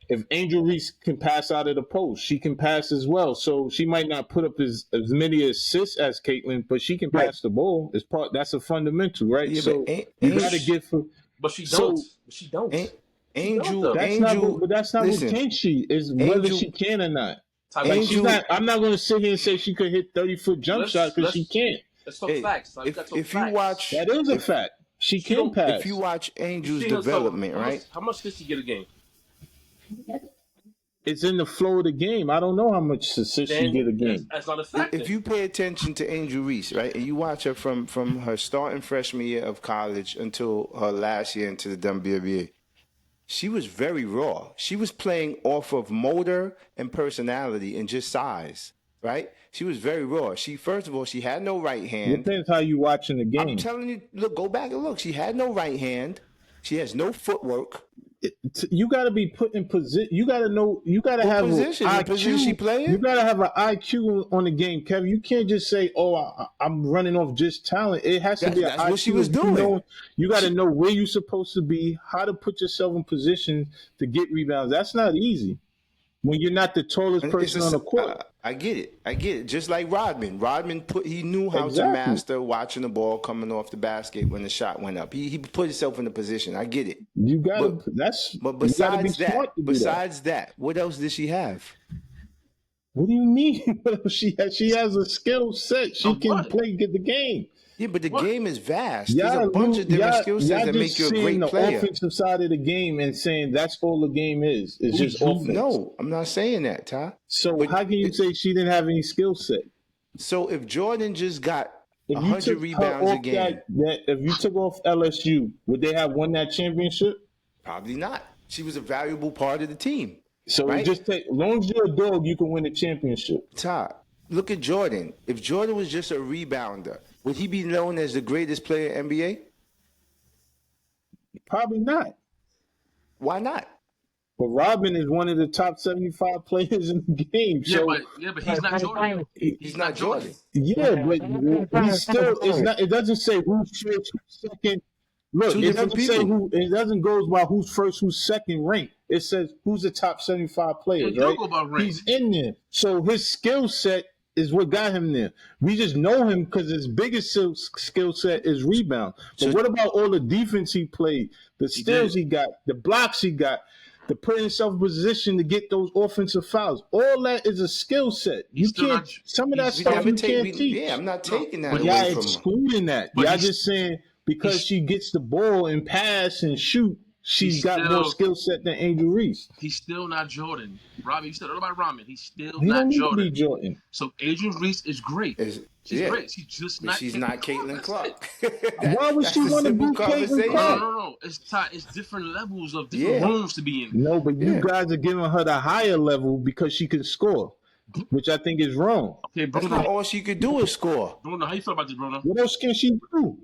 If Angel Reese can pass out of the post, she can pass as well. So she might not put up as many assists as Caitlyn, but she can pass the ball. That's a fundamental, right? Yeah, so but you got to get for. But she So- don't. She don't. Angel. That's Angel. not. But that's not listen, what can she is whether Angel- she can or not. Ty, Like Angel- she's not. I'm not going to sit here and say she could hit 30-foot jump shots because she can't. Let's talk Hey, facts. Ty. We gotta talk if you facts. watch, That is a fact. She can pass. if you watch Angel's She knows development, how much- right? How much did she get a game? It's in the flow of the game. I don't know how much assist she get a game. That's not a fact. If you pay attention to Angel Reese, right, and you watch her from her starting freshman year of college until her last year into the WNBA, she was very raw. She was playing off of motor and personality and just size, right? She was very raw. First of all, she had no right hand. Depends how you watching the game. I'm telling you, look, go back and look. She had no right hand. She has no footwork. You got to be put in position. You got to know. You got to have position? an The position she playing? You got to have an IQ on the game, Kevin. You can't just say, "Oh, I'm running off just talent." It has to be an That's IQ. what she was doing. You got to know where you're supposed to be, how to put yourself in position to get rebounds. That's not easy when you're not the tallest And person on the court. I get it. Just like Rodman. He knew how to Exactly. master watching the ball coming off the basket when the shot went up. He put himself in the position. I get it. You got to. But you gotta be besides smart to do besides that, what else did she have? What do you mean? she has a skill set. She can play, get the game. Yeah, but the game is vast. There's a bunch of different skill sets that make you a great player. player. The offensive side of the game and saying that's all the game is. It's just offense. No, I'm not saying that, Ty. So how can you say she didn't have any skill set? So if Jordan just got 100 rebounds a game, if you took off LSU, would they have won that championship? Probably not. She was a valuable part of the team. So right? Just take, as long as you're a dog, you can win a championship. Ty, look at Jordan. If Jordan was just a rebounder, would he be known as the greatest player in NBA? Probably not. Why not? But Robin is one of the top 75 players in the game. Yeah, but he's not Jordan. He's not Jordan. Yeah, but he's still. It's not. It doesn't say who's first, who's second. Look, it doesn't say who. It doesn't go by who's first, who's second ranked. It says who's the top 75 players. Right? He's in there, so his skill set is what got him there. We just know him because his biggest skill set is rebound. But what about all the defense he played, the steals he got, the blocks he got, the putting himself in position to get those offensive fouls? All that is a skill set. You can't. Some of that stuff you can't teach. Yeah, I'm not taking that. But y'all excluding that. Y'all just saying because she gets the ball and pass and shoot, she's got more skill set than Angel Reese. He's still not Jordan. Robbie, you said all about Ramen. He's still he not don't Jordan. Need to be Jordan. So Angel Reese is great. She's great. She's just not. She's not Caitlin Clark. Why would she want to be Caitlin Clark? No. It's different levels of different rooms to be in. No, but you guys are giving her the higher level because she can score, which I think is wrong. Okay, Bruno. That's not all she could do is score. Bruno, how you feel about this, Bruno? What else can she do?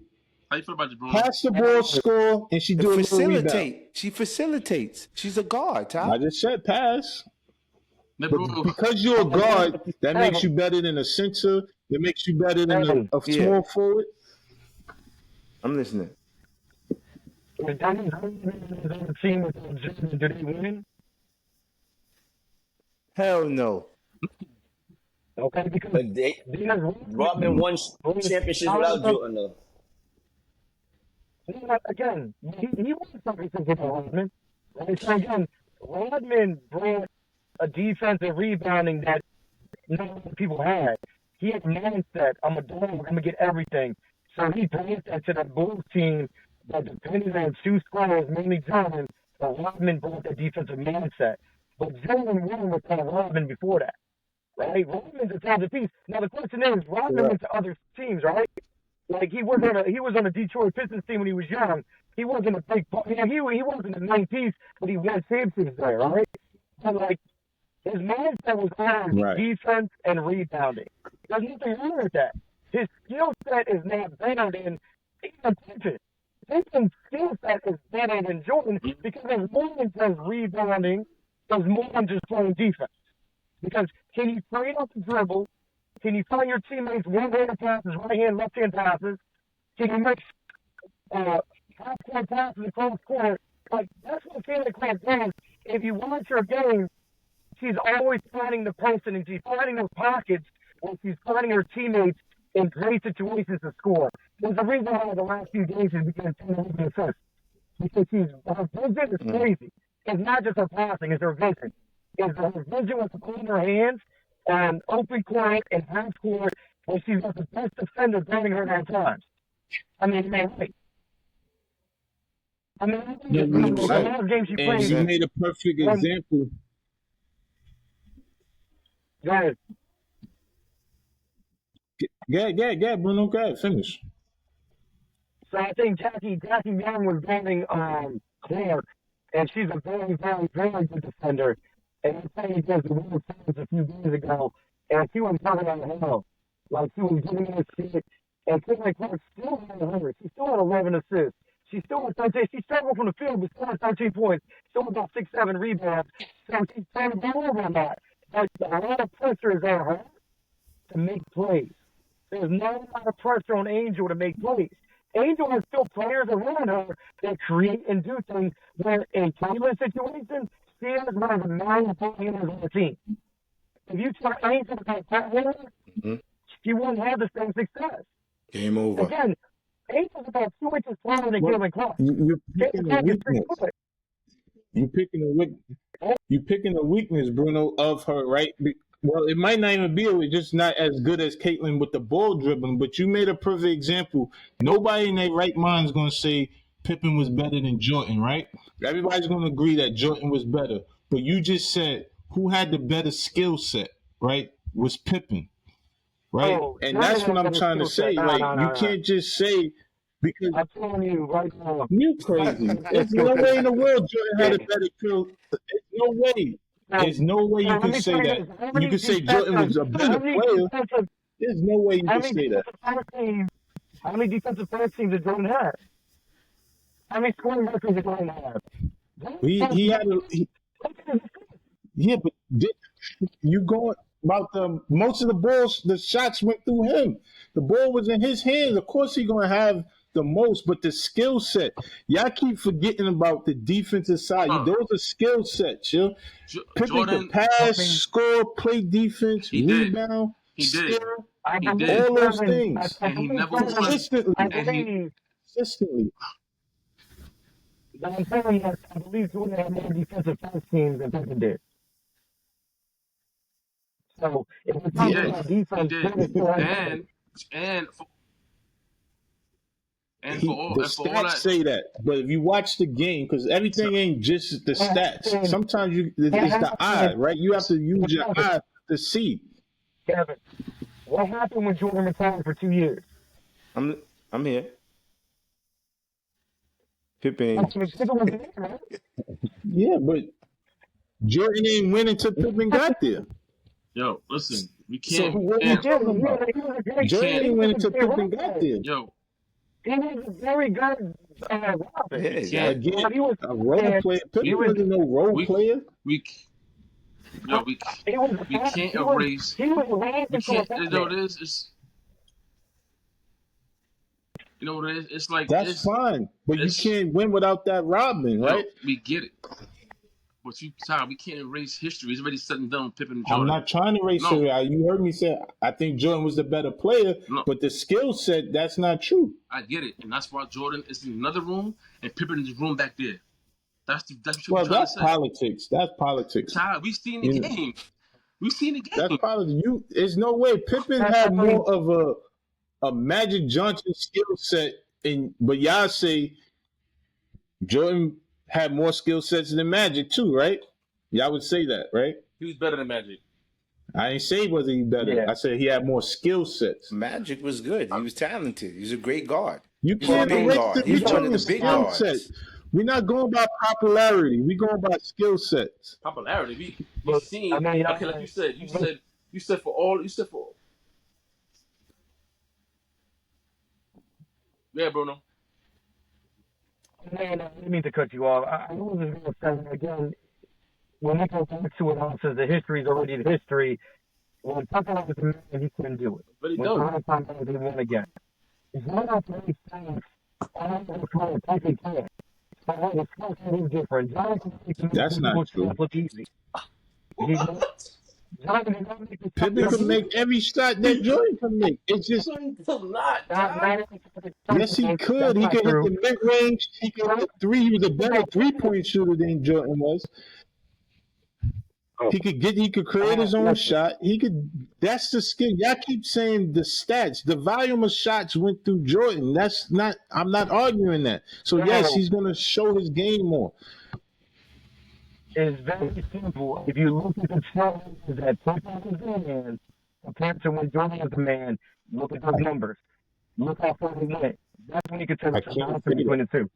How you feel about this, Bruno? Pass the ball, score, and she do a little rebound. She facilitates. She's a guard, Ty. I just said pass. But because you're a guard, that makes you better than a center. That makes you better than a small forward. I'm listening. Hell no. Okay, because Rodman won championships without Jordan, though. Again, he won something with Rodman. Right? So again, Rodman brought a defensive rebounding that not many people had. He had mindset, I'm a dog, I'm going to get everything. So he brought that to the Bulls team that depended on two scorers, mainly Jordan, but Rodman brought that defensive mindset. But Jordan won without Rodman before that. Right? Rodman's a talented piece. Now the question is, Rodman went to other teams, right? Like he was on a Detroit Pistons team when he was young. He wasn't a big, he wasn't a nice piece, but he won championships there, right? But like his mindset was on defense and rebounding. There's nothing wrong with that. His skill set is not better than attention. His skill set is better than Jordan because his mindset rebounding is more than just playing defense. Because can you play off the dribble? Can you find your teammates one-handed passes, right-hand, left-hand passes? Can you make half-court passes across court? Like, that's what Caitlin Clark does. If you watch her game, she's always finding the person, and she's finding those pockets, and she's finding her teammates in great situations to score. There's a reason why the last few games she's become 10 assists. Because her vision is crazy. It's not just her passing, it's her vision. It's her vision with the ball in her hands, and open court and half court, where she's got the best defender guarding her at times. I mean, right. I mean, a lot of games she played. You made a perfect example. Go ahead. Yeah, Bruno, go ahead, finish. So I think Jackie Young was guarding Clark, and she's a very, very, very good defender. And I played against the World Series a few days ago, and she was talking about hell. Like, she was giving us shit. And Caitlin Clark still had 100. She still had 11 assists. She still had 13. She struggled from the field, but still had 13 points. Still about 6-7 rebounds. So she's trying to go over that. But a lot of pressure is on her to make plays. There's not a lot of pressure on Angel to make plays. Angel has still players around her that create and do things where in Caitlin's situation, she is one of the 9 players on the team. If you try Angel to play she wouldn't have the same success. Game over. Again, Angel's about 2 inches taller than Caitlin Clark. You're picking a weakness. You're picking a weakness, Bruno, of her, right? Well, it might not even be. It's just not as good as Caitlyn with the ball dribbling. But you made a perfect example. Nobody in their right mind is going to say Pippen was better than Jordan, right? Everybody's going to agree that Jordan was better. But you just said who had the better skill set, right? Was Pippen, right? Oh, And Jordan that's what had I'm better trying to skill set. say. Nah, Like, nah, you nah, nah. can't just say because I'm telling you right now. you crazy. There's no way in the world Jordan had a better skill. There's no way. There's no way you Let can me say tell you that. this. How You many can say Jordan was a better player. There's no way you can say that. how many defensive first teams did Jordan have? How many scoring records did Jordan have? He had a yeah, but you going about the most of the balls, the shots went through him. The ball was in his hands. Of course, he's gonna have the most, but the skill set, y'all keep forgetting about the defensive side. Those are skill sets, yo. Pippen could pass, score, play defense, rebound, steal, all those things and he never was. consistently. Consistently. But I'm telling you, I believe Jordan had more defensive first teams than Pippen did. So if we're talking about defense, the stats say that, but if you watch the game, because everything ain't just the stats. Sometimes it's the eye, right? You have to use your eye to see. Kevin, what happened when Jordan retired for 2 years? I'm here. Pippen. Yeah, but Jordan ain't win until Pippen got there. Yo, listen, we can't. So what you talking about? Jordan ain't win until Pippen got there. Yo, he was a very good Robin. Yeah, again, he was a role player. Pippen wasn't no role player. We can't erase. We can't. You know what it is? You know what it is? It's like that's fine, but you can't win without that Robin, right? Yo, we get it. But Ty, we can't erase history. It's already set and done. Pippen and Jordan. I'm not trying to erase history. You heard me say I think Jordan was the better player, but the skill set, that's not true. I get it, and that's why Jordan is in another room and Pippen is in the room back there. That's what well, I'm trying that's to say. politics. That's politics. Ty, we've seen the game. We've seen the game. That's politics. There's no way Pippen had more of a Magic Johnson skill set, but y'all say Jordan had more skill sets than Magic too, right? Y'all would say that, right? He was better than Magic. I ain't say was he better. Yeah. I said he had more skill sets. Magic was good. He was talented. He was a great guard. You can't erase He's one of the big guards. We're not going by popularity. We're going by skill sets. Popularity. We've seen. Okay, like you said. You said for all. Yeah, Bruno. Man, I didn't mean to cut you off. I was just going to say, again, when we go back to it, it says the history is already the history. When Tucker was the man, he couldn't do it. But he when does. He won again. It's not a place saying, I don't know how Tucker can. But the skill set is different. That's not true. Look easy. Pippen can make every shot that Jordan can make. It's just yes, he could. He could hit the mid range. He could hit the three. He was a better 3-point shooter than Jordan was. He could create his own shot. That's the skill. Y'all keep saying the stats. The volume of shots went through Jordan. I'm not arguing that. So yes, he's gonna show his game more. It's very simple. If you look at the stats that Pippen was in compared to when Jordan was the man, look at those numbers. Look how far he went. That's when you can tell the difference between the two.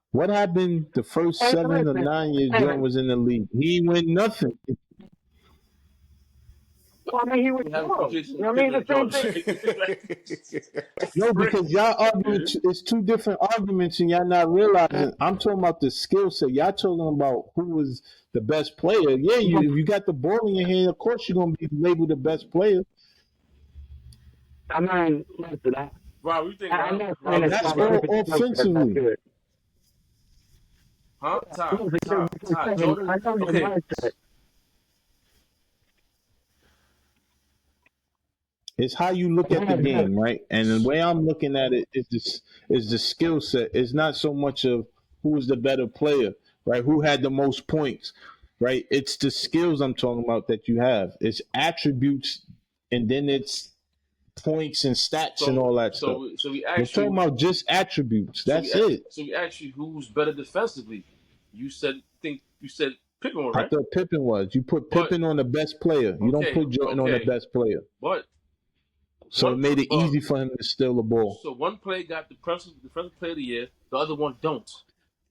What happened the first 7 or 9 years Jordan was in the league? He ain't win nothing. Well, I mean, he was close. You know what I mean? The same thing. No, because y'all arguing, it's two different arguments and y'all not realizing. I'm talking about the skill set. Y'all talking about who was the best player. Yeah, if you got the ball in your hand, of course you're going to be labeled the best player. I mean, listen, Rob, you think that's all offensively. Huh? Ty, Jordan. Okay. It's how you look at the game, right? And the way I'm looking at it is the skill set. It's not so much of who was the better player, right? Who had the most points. right? It's the skills I'm talking about that you have. It's attributes, and then it's points and stats and all that stuff. So we We're asked talking you. about just attributes. That's it. So we asked you who's better defensively. You said Pippen, I right? thought Pippen was. You put But Pippen on the best player. You don't okay, put Jordan on the okay. best player. But So it made it easy for him to steal the ball. So one player got the defensive player of the year, the other one don't.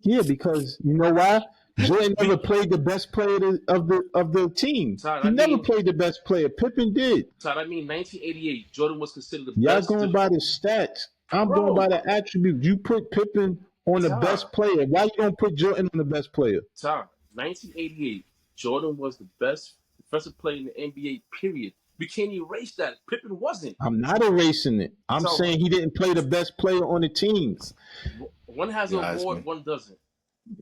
Yeah, because you know why? Jordan never played the best player of the team. Todd, He never played the best player. Pippen did. Todd, 1988, Jordan was considered the Y'all best. going by the stats. I'm going by the attributes. You put Pippen on the best player. Why you don't put Jordan on the best player? Todd, 1988, Jordan was the best defensive player in the NBA, period. We can't erase that. Pippen wasn't. I'm not erasing it. I'm saying he didn't play the best player on the team. One has an award, one doesn't.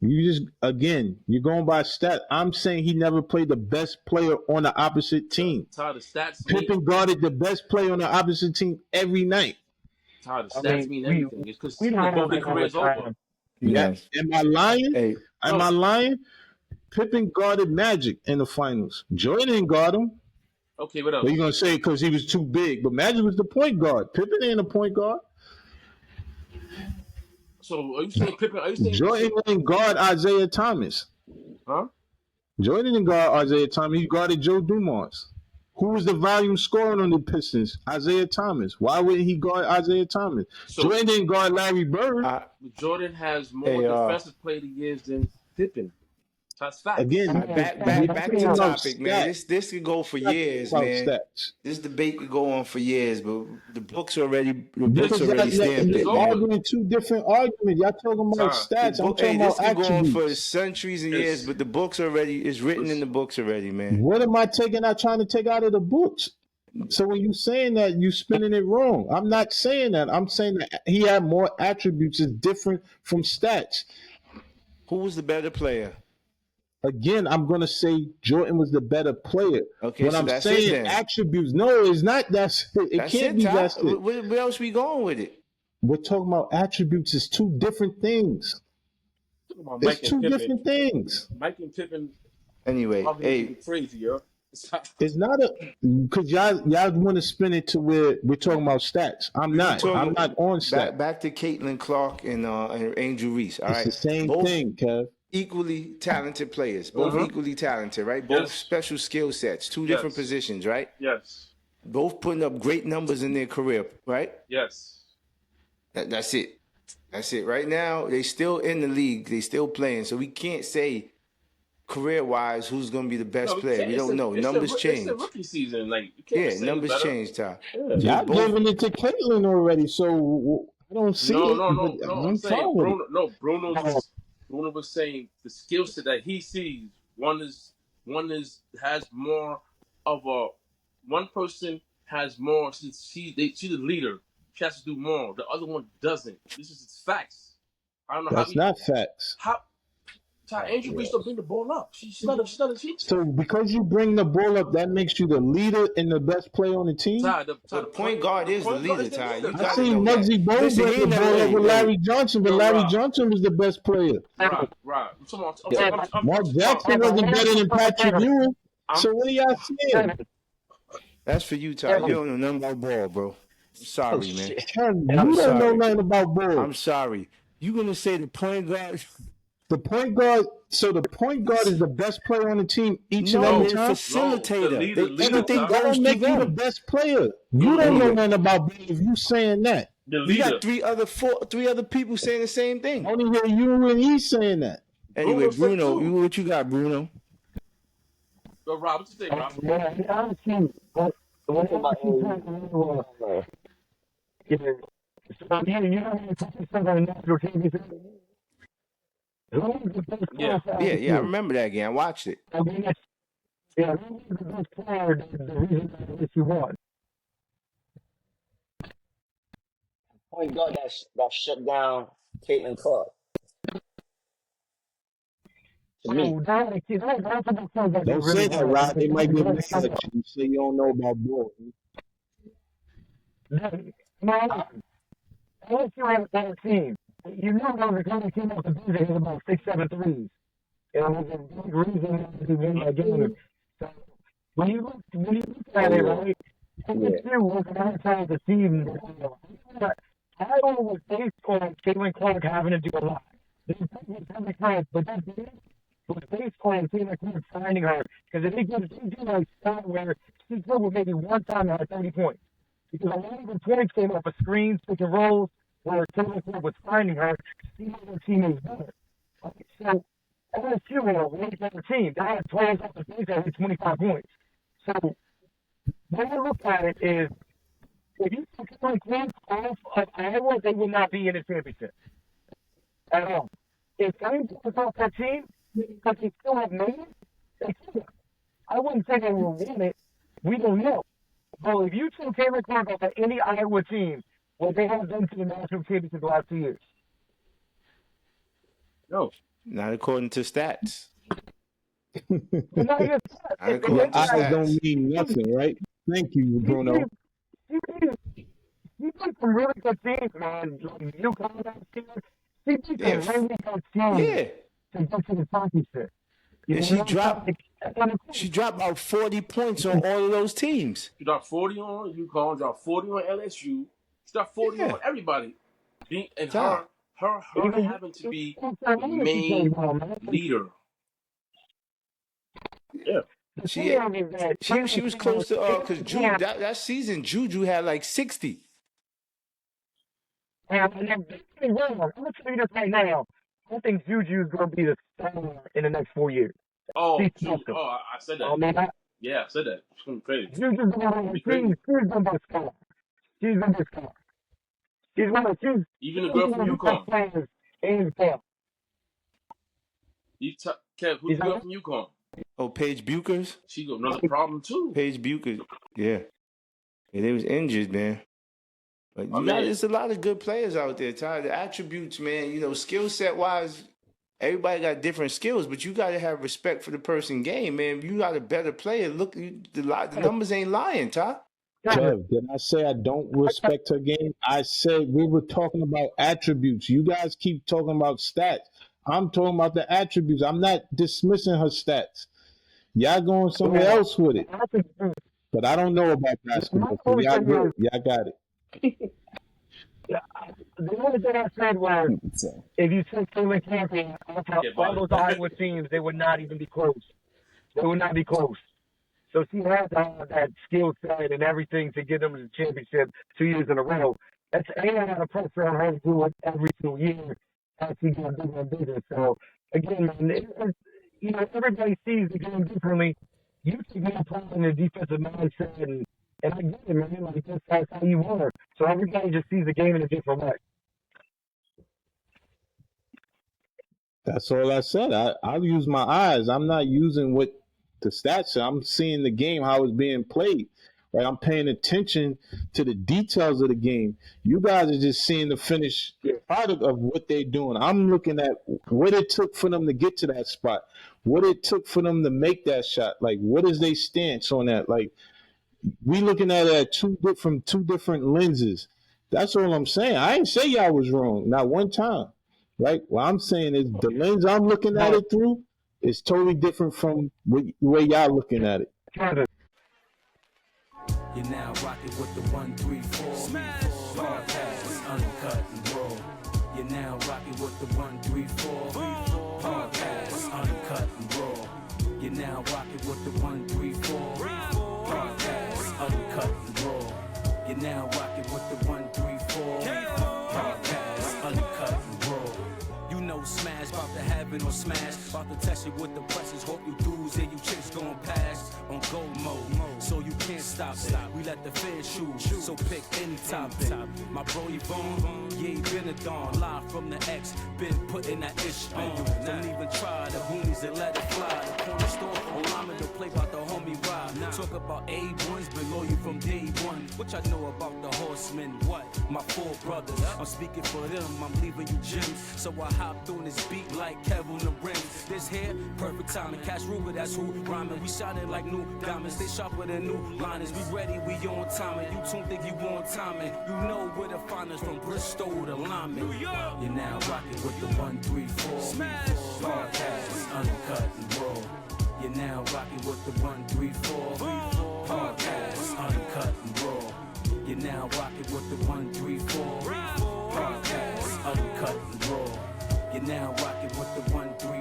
You just, again, you're going by stat. I'm saying he never played the best player on the opposite team. Todd, the stats Pippen guarded the best player on the opposite team every night. Todd, the stats mean everything. It's because both their careers over. Yeah. Am I lying? Hey. Am I lying? Pippen guarded Magic in the finals. Jordan didn't guard him. Okay, what else? Well, you're going to say because he was too big. But Magic was the point guard. Pippen ain't a point guard. So are you saying Pippen? Are you saying Jordan didn't guard Isaiah Thomas? Huh? Jordan didn't guard Isaiah Thomas. He guarded Joe Dumars. Who was the volume scoring on the Pistons? Isaiah Thomas. Why wouldn't he guard Isaiah Thomas? So, Jordan didn't guard Larry Bird. Jordan has more defensive player of the years than Pippen. That's fact. Again, back to the topic, man. This could go for years, man. Stats. This debate could go on for years, but the books already stamped it. You're arguing two different arguments. Y'all talking about stats. I'm talking about attributes. This could go on for centuries and years, but the books already is written in the books already, man. What am I trying to take out of the books? So when you saying that, you spinning it wrong. I'm not saying that. I'm saying that he had more attributes. It's different from stats. Who was the better player? Again, I'm going to say Jordan was the better player. Okay, when so I'm that's saying it then. Attributes, no, it's not. It can't be that's it. Where else we going with it? We're talking about attributes. It's two different things. It's two different things. Mike and Pippen. Anyway, hey, crazy, yo. It's not because y'all want to spin it to where we're talking about stats. I'm not on stats. Back to Caitlin Clark and Angel Reese. All right, it's the same thing, Kev. Equally talented players, both equally talented, right? Both special skill sets, two different positions, right? Yes. Both putting up great numbers in their career, right? Yes. That's it. That's it. Right now, they still in the league. They still playing. So we can't say career-wise who's going to be the best player. We don't know. Numbers change. It's a rookie season. Like, you can't say numbers better. change, Ty. Y'all giving it to Caitlin already, so I don't see it. No. I'm saying Bruno was saying the skill set that he sees. One person has more. She's the leader. She has to do more. The other one doesn't. This is facts. I don't know That's not facts. Angel Reese don't bring the ball up. She's not a teacher. So because you bring the ball up, that makes you the leader and the best player on the team? The point guard is the leader, Ty. I seen Muggsy Bogues bring the ball up with Larry Johnson, but Larry Johnson was the best player. Right. Mark Jackson wasn't better than Patrick Ewing. So what are y'all saying? That's for you, Ty. You don't know nothing about ball, bro. I'm sorry, man. You don't know nothing about ball. I'm sorry. You gonna say the point guard? The point guard. So the point guard is the best player on the team each and every time. Facilitator. Everything goes make you the best player. You don't know nothing about ball if you saying that. You got three other people saying the same thing. I only hear you and he saying that. Anyway, Bruno, what you got, Bruno? Go, Rob. What you think, Rob? Yeah, I remember that game. I watched it. Point guard that shut down Caitlin Clark. To me. Don't say that, Rob. They might be mad at you. You say you don't know about ball. Unless you're on that team, you know those are going to team up to do they hit about 6-7 threes. And there's a big reason he won that game. So when you look at it, right, it's still was another time the season. I always based on Caitlin Clark having to do a lot. This is but that was based on Caitlin Clark finding her. Because if they do like spot where she's good with maybe one time at 30 points. Because a lot of the points came off of screens, pick and rolls, where Caitlin Clark was finding her, seeing her teammates better. So LSU had a way better team. They had players off the bench that had 25 points. So when you look at it is, if you took Caitlin Clark off of Iowa, they would not be in the championship at all. If anyone was off that team, because they still have made it, they could have. I wouldn't say they will win it. We don't know. But if you took Caitlin Clark off of any Iowa team, well, they have done to the national championship the last 2 years. No. Not according to stats. Not even Not according to Eyes stats. don't mean nothing, right? Thank you, Bruno. He played some really good teams, man. Like UConn last year. He played some really good teams to get to the championship. And she dropped about 40 points on all of those teams. She dropped 40 on UConn, dropped 40 on LSU. She dropped 40 on everybody. And her having to be the main leader. Yeah. She was close to because that season Juju had like 60. And I'm going to tell you this right now. I think Juju is going to be the star in the next 4 years. I said that. Yeah, I said that. She's going to be crazy. Juju's going to be crazy. She's going to be a star. She's going to be a star. Even the girl from UConn. Kev, who's the girl from UConn? Oh, Paige Buchers? She got another problem too. Paige Buchers, yeah. They was injured, man. But there's a lot of good players out there, Ty. The attributes, man, skill set wise, everybody got different skills, but you got to have respect for the person game, man. If you got a better player, look, the numbers ain't lying, Ty. Kev, did I say I don't respect her game? I said we were talking about attributes. You guys keep talking about stats. I'm talking about the attributes. I'm not dismissing her stats. Y'all going somewhere else with it. But I don't know about basketball. So y'all got it. The only thing I said was, if you took Caitlin Clark all those Iowa teams, they would not even be close. They would not be close. So she has that skill set and everything to get them to the championship 2 years in a row. That's a lot of pressure on her to do it every single year as she gets bigger and bigger. So, again, man, everybody sees the game differently. You can be applying the defensive mindset, and I get it, man. Like, that's how you are. So everybody just sees the game in a different way. That's all I said. I'll use my eyes. I'm not using what the stats are. I'm seeing the game, how it's being played. Right? I'm paying attention to the details of the game. You guys are just seeing the finished product of what they're doing. I'm looking at what it took for them to get to that spot, what it took for them to make that shot. Like, what is their stance on that? Like, we looking at it from two different lenses. That's all I'm saying. I ain't say y'all was wrong, not one time. Right? What I'm saying is the lens I'm looking at it through is totally different from the way y'all looking at it. You're now rocking with the 134 Smash podcast, uncut and raw. You're now rocking with the 134 podcast, uncut and raw. You're now rocking with the 134 podcast, uncut and raw. You're now rocking with the 134 podcast, uncut and raw. You know Smash, about to have it on Smash, about to test you with the pressures, hope you dudes and you chicks gon' pass on go mode, so you can't stop it. We let the fans shoot, so pick any topic. My bro Yvonne, you ain't been a dawn, live from the X, been putting that ish on. Don't even try the homies and let it fly. The corner store, on Lima, don't play about the home. call me Rob. Talk about A1s, been loyal from day one. What y'all know about the horsemen? What? My four brothers. I'm speaking for them, I'm leaving you gems. So I hopped on this beat like Kev on the rim. This here, perfect timing. Cash Ruger, that's who rhyming. We shining like new diamonds. They sharper than new liners. We ready, we on timing. You don't think you on timing. You know where to find us from Bristol to Lyman. New York. You're now rocking with the 134 Smash Podcast, uncut and raw. You're now rocking with the 134 Podcast, uncut and raw. You're now rocking with the 134 Podcast, uncut and raw. You're now rocking with the 134